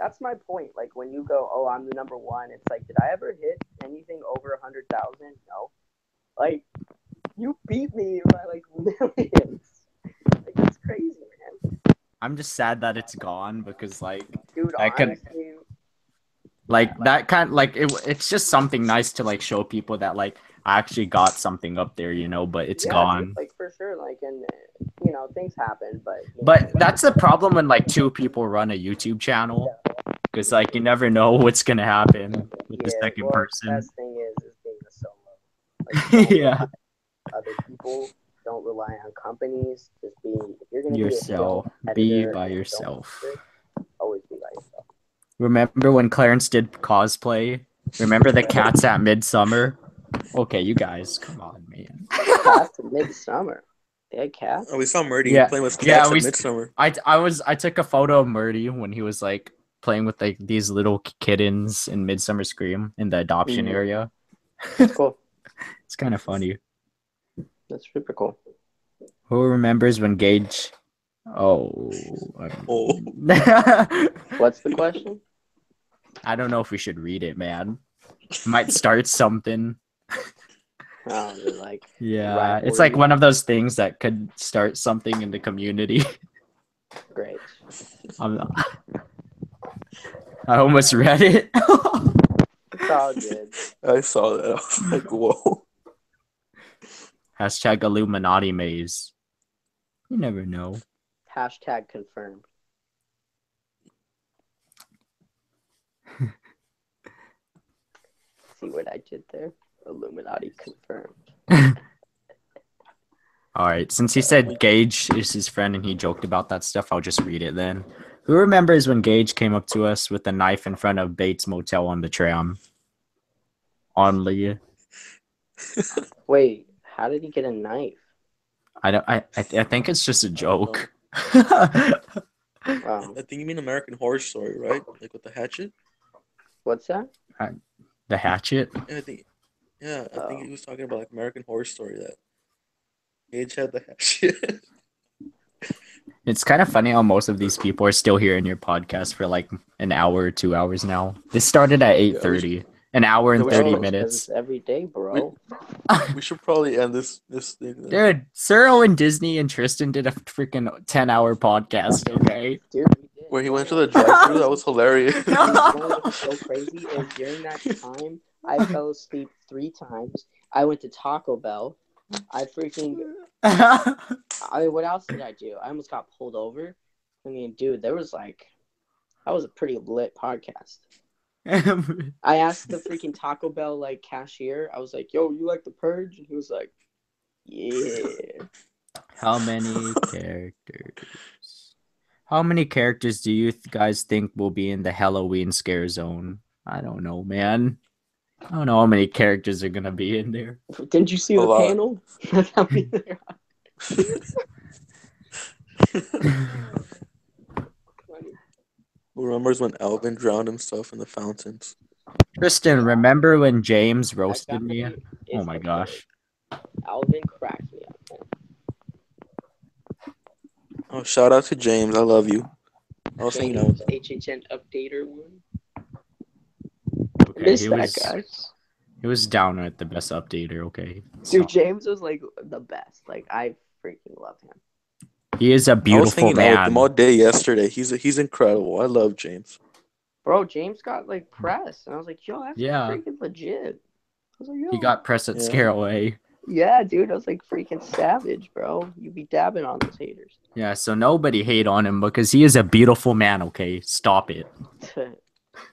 that's my point. Like when you go, oh, I'm the #1. It's like, did I ever hit anything over 100,000? No. Like you beat me by like millions. Like that's crazy, man. I'm just sad that it's gone because like Dude, I could- honestly, like that kind like it's just something nice to like show people that like I actually got something up there, you know, but it's yeah, gone. dude, like for sure. Like and things happen, but But that's the problem when like two people run a YouTube channel, because like you never know what's gonna happen with the second The person. best thing is being a solo. Like, don't Yeah. rely on other people, don't rely on companies. Just be if you're gonna Yourself. be a Be editor by and don't yourself. do it, always be by yourself. Remember when Clarence did cosplay? Remember the cats at Midsummer? Okay, you guys, come on, man. Cats in Midsummer. They had cats. Oh, we saw Murdy Yeah. playing with cats Yeah, at we- Midsummer. I took a photo of Murdy when he was like playing with like these little kittens in Midsummer Scream in the adoption Mhm. area. That's cool. It's kind of funny. That's super cool. Who remembers when Gage? Oh. Oh. What's the question? I don't know if we should read it, man. Might start something. Oh, they're like Yeah, Right, it's or like you- one of those things that could start something in the community. great. I almost read it. It's all good. I saw that. I was like, whoa. Hashtag Illuminati maze. You never know. Hashtag confirmed. See what I did there? Illuminati confirmed. All right, since he said Gage is his friend and he joked about that stuff, I'll just read it then. Who remembers when Gage came up to us with a knife in front of Bates Motel on the tram? Only. Wait, how did he get a knife? I think it's just a joke. Wow. I think you mean American Horror Story, right? Like with the hatchet. What's that? The hatchet. Yeah, I think. Yeah, I think Oh. he was talking about like American Horror Story that Gage had the hatchet. It's kind of funny how most of these people are still here in your podcast for like an hour or 2 hours now. This started at 8:30. An hour and we 30 should- Bro, it's 'cause minutes. it's every day, bro. We should probably end this thing. Then. Dude, Cyril and Disney and Tristan did a freaking 10-hour podcast, okay? Dude, we did. Where he went to the drive-thru, that was hilarious. You know what's so crazy is during that time, I fell asleep 3 times. I went to Taco Bell. I mean, what else did I do? I almost got pulled over. I mean, dude, that was a pretty lit podcast. I asked the freaking Taco Bell like cashier. I was like, "Yo, you like the Purge?" And he was like, "Yeah." How many characters? How many characters do you guys think will be in the Halloween scare zone? I don't know, man. I don't know how many characters are gonna be in there. Didn't you see A the lot. panel? That's how many there are. Funny. Who remembers when Alvin drowned himself in the fountains? Tristan, remember when James roasted That me? guy Oh is my hilarious. gosh. Alvin cracked me up. Man. Oh, shout out to James. I love you. I was hanging out with him. HHN updater one. Okay, Miss he that was guy. he was down at the best updater, okay. Dude, So, James was like the best. Like I freaking love him. he is a I was beautiful hanging out with him man. all day yesterday. He's incredible. I love James. Bro, James got like press, and I was like, "Yo, that's Yeah. freaking legit." I was like, "Yo." He got press at Yeah. ScareLA. Yeah, dude, I was like freaking savage, bro. You be dabbing on those haters. Yeah, so nobody hate on him because he is a beautiful man, okay? Stop it.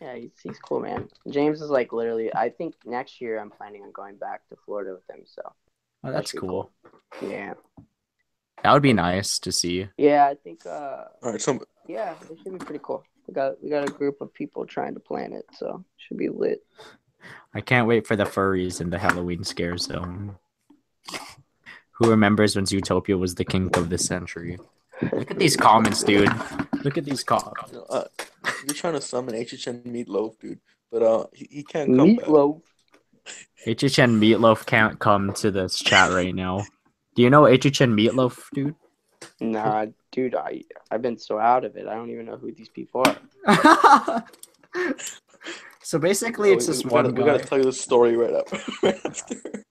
Yeah, he's cool, man. James is like literally. I think next year I'm planning on going back to Florida with him. So Oh, that's should be cool. yeah, That would be nice to see. yeah. I think All right, so yeah, it should be pretty cool. We got a group of people trying to plan it, so it should be lit. I can't wait for the furries in the Halloween scare zone. Who remembers when Zootopia was the kink of the century? Look at these comments, dude. Look at these comments. you're trying to summon HHN Meatloaf, dude, but he can't come back. Meatloaf. HHN Meatloaf can't come to this chat right now. Do you know HHN Meatloaf, dude? Nah, dude, I've been so out of it. I don't even know who these people are. So basically, it's this one We gotta guy. tell you the story right after.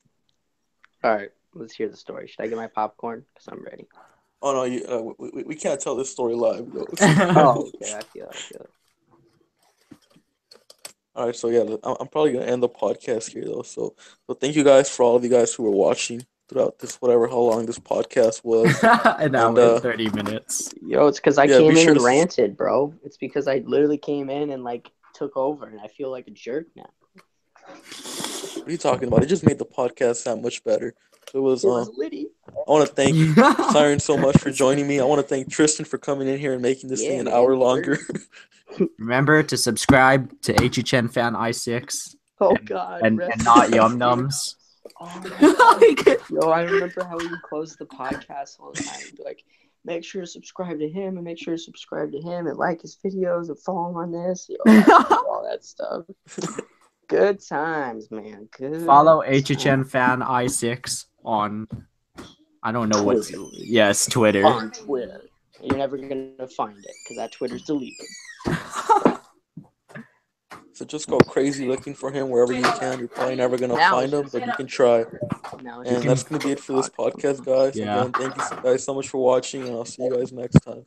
All right, let's hear the story. Should I get my popcorn? Because I'm ready. Oh no, we can't tell this story live. Though. Oh, okay, I feel it. All right, so yeah, I'm probably gonna end the podcast here though. So thank you guys for all of you guys who were watching throughout this how long this podcast was. An hour and 30 minutes. Yo, it's because I Yeah, came be in sure and to ranted, bro. It's because I literally came in and like took over, and I feel like a jerk now. What are you talking about? It just made the podcast that much better. So it was. It was litty. I want to thank Siren so much for joining me. I want to thank Tristan for coming in here and making this thing an man, hour longer. Remember to subscribe to HHN Fan I6 Oh God, and rest not in peace. YumNums. Oh, my God. Yo, I remember how we would close the podcast all the time. We'd be like, make sure to subscribe to him and make sure to subscribe to him and like his videos and follow him on this. Yo, all that stuff. Good times, man. Good. Follow times. HHN Fan I6 on, I don't know what. Yes, Twitter. On Twitter. You're never gonna find it because that Twitter's deleted. So just go crazy looking for him wherever you can. You're probably never gonna Now find it's him, just- but you can try. Now it's And just- that's gonna be it for this podcast, guys. Yeah. Again, thank you guys so much for watching, and I'll see you guys next time.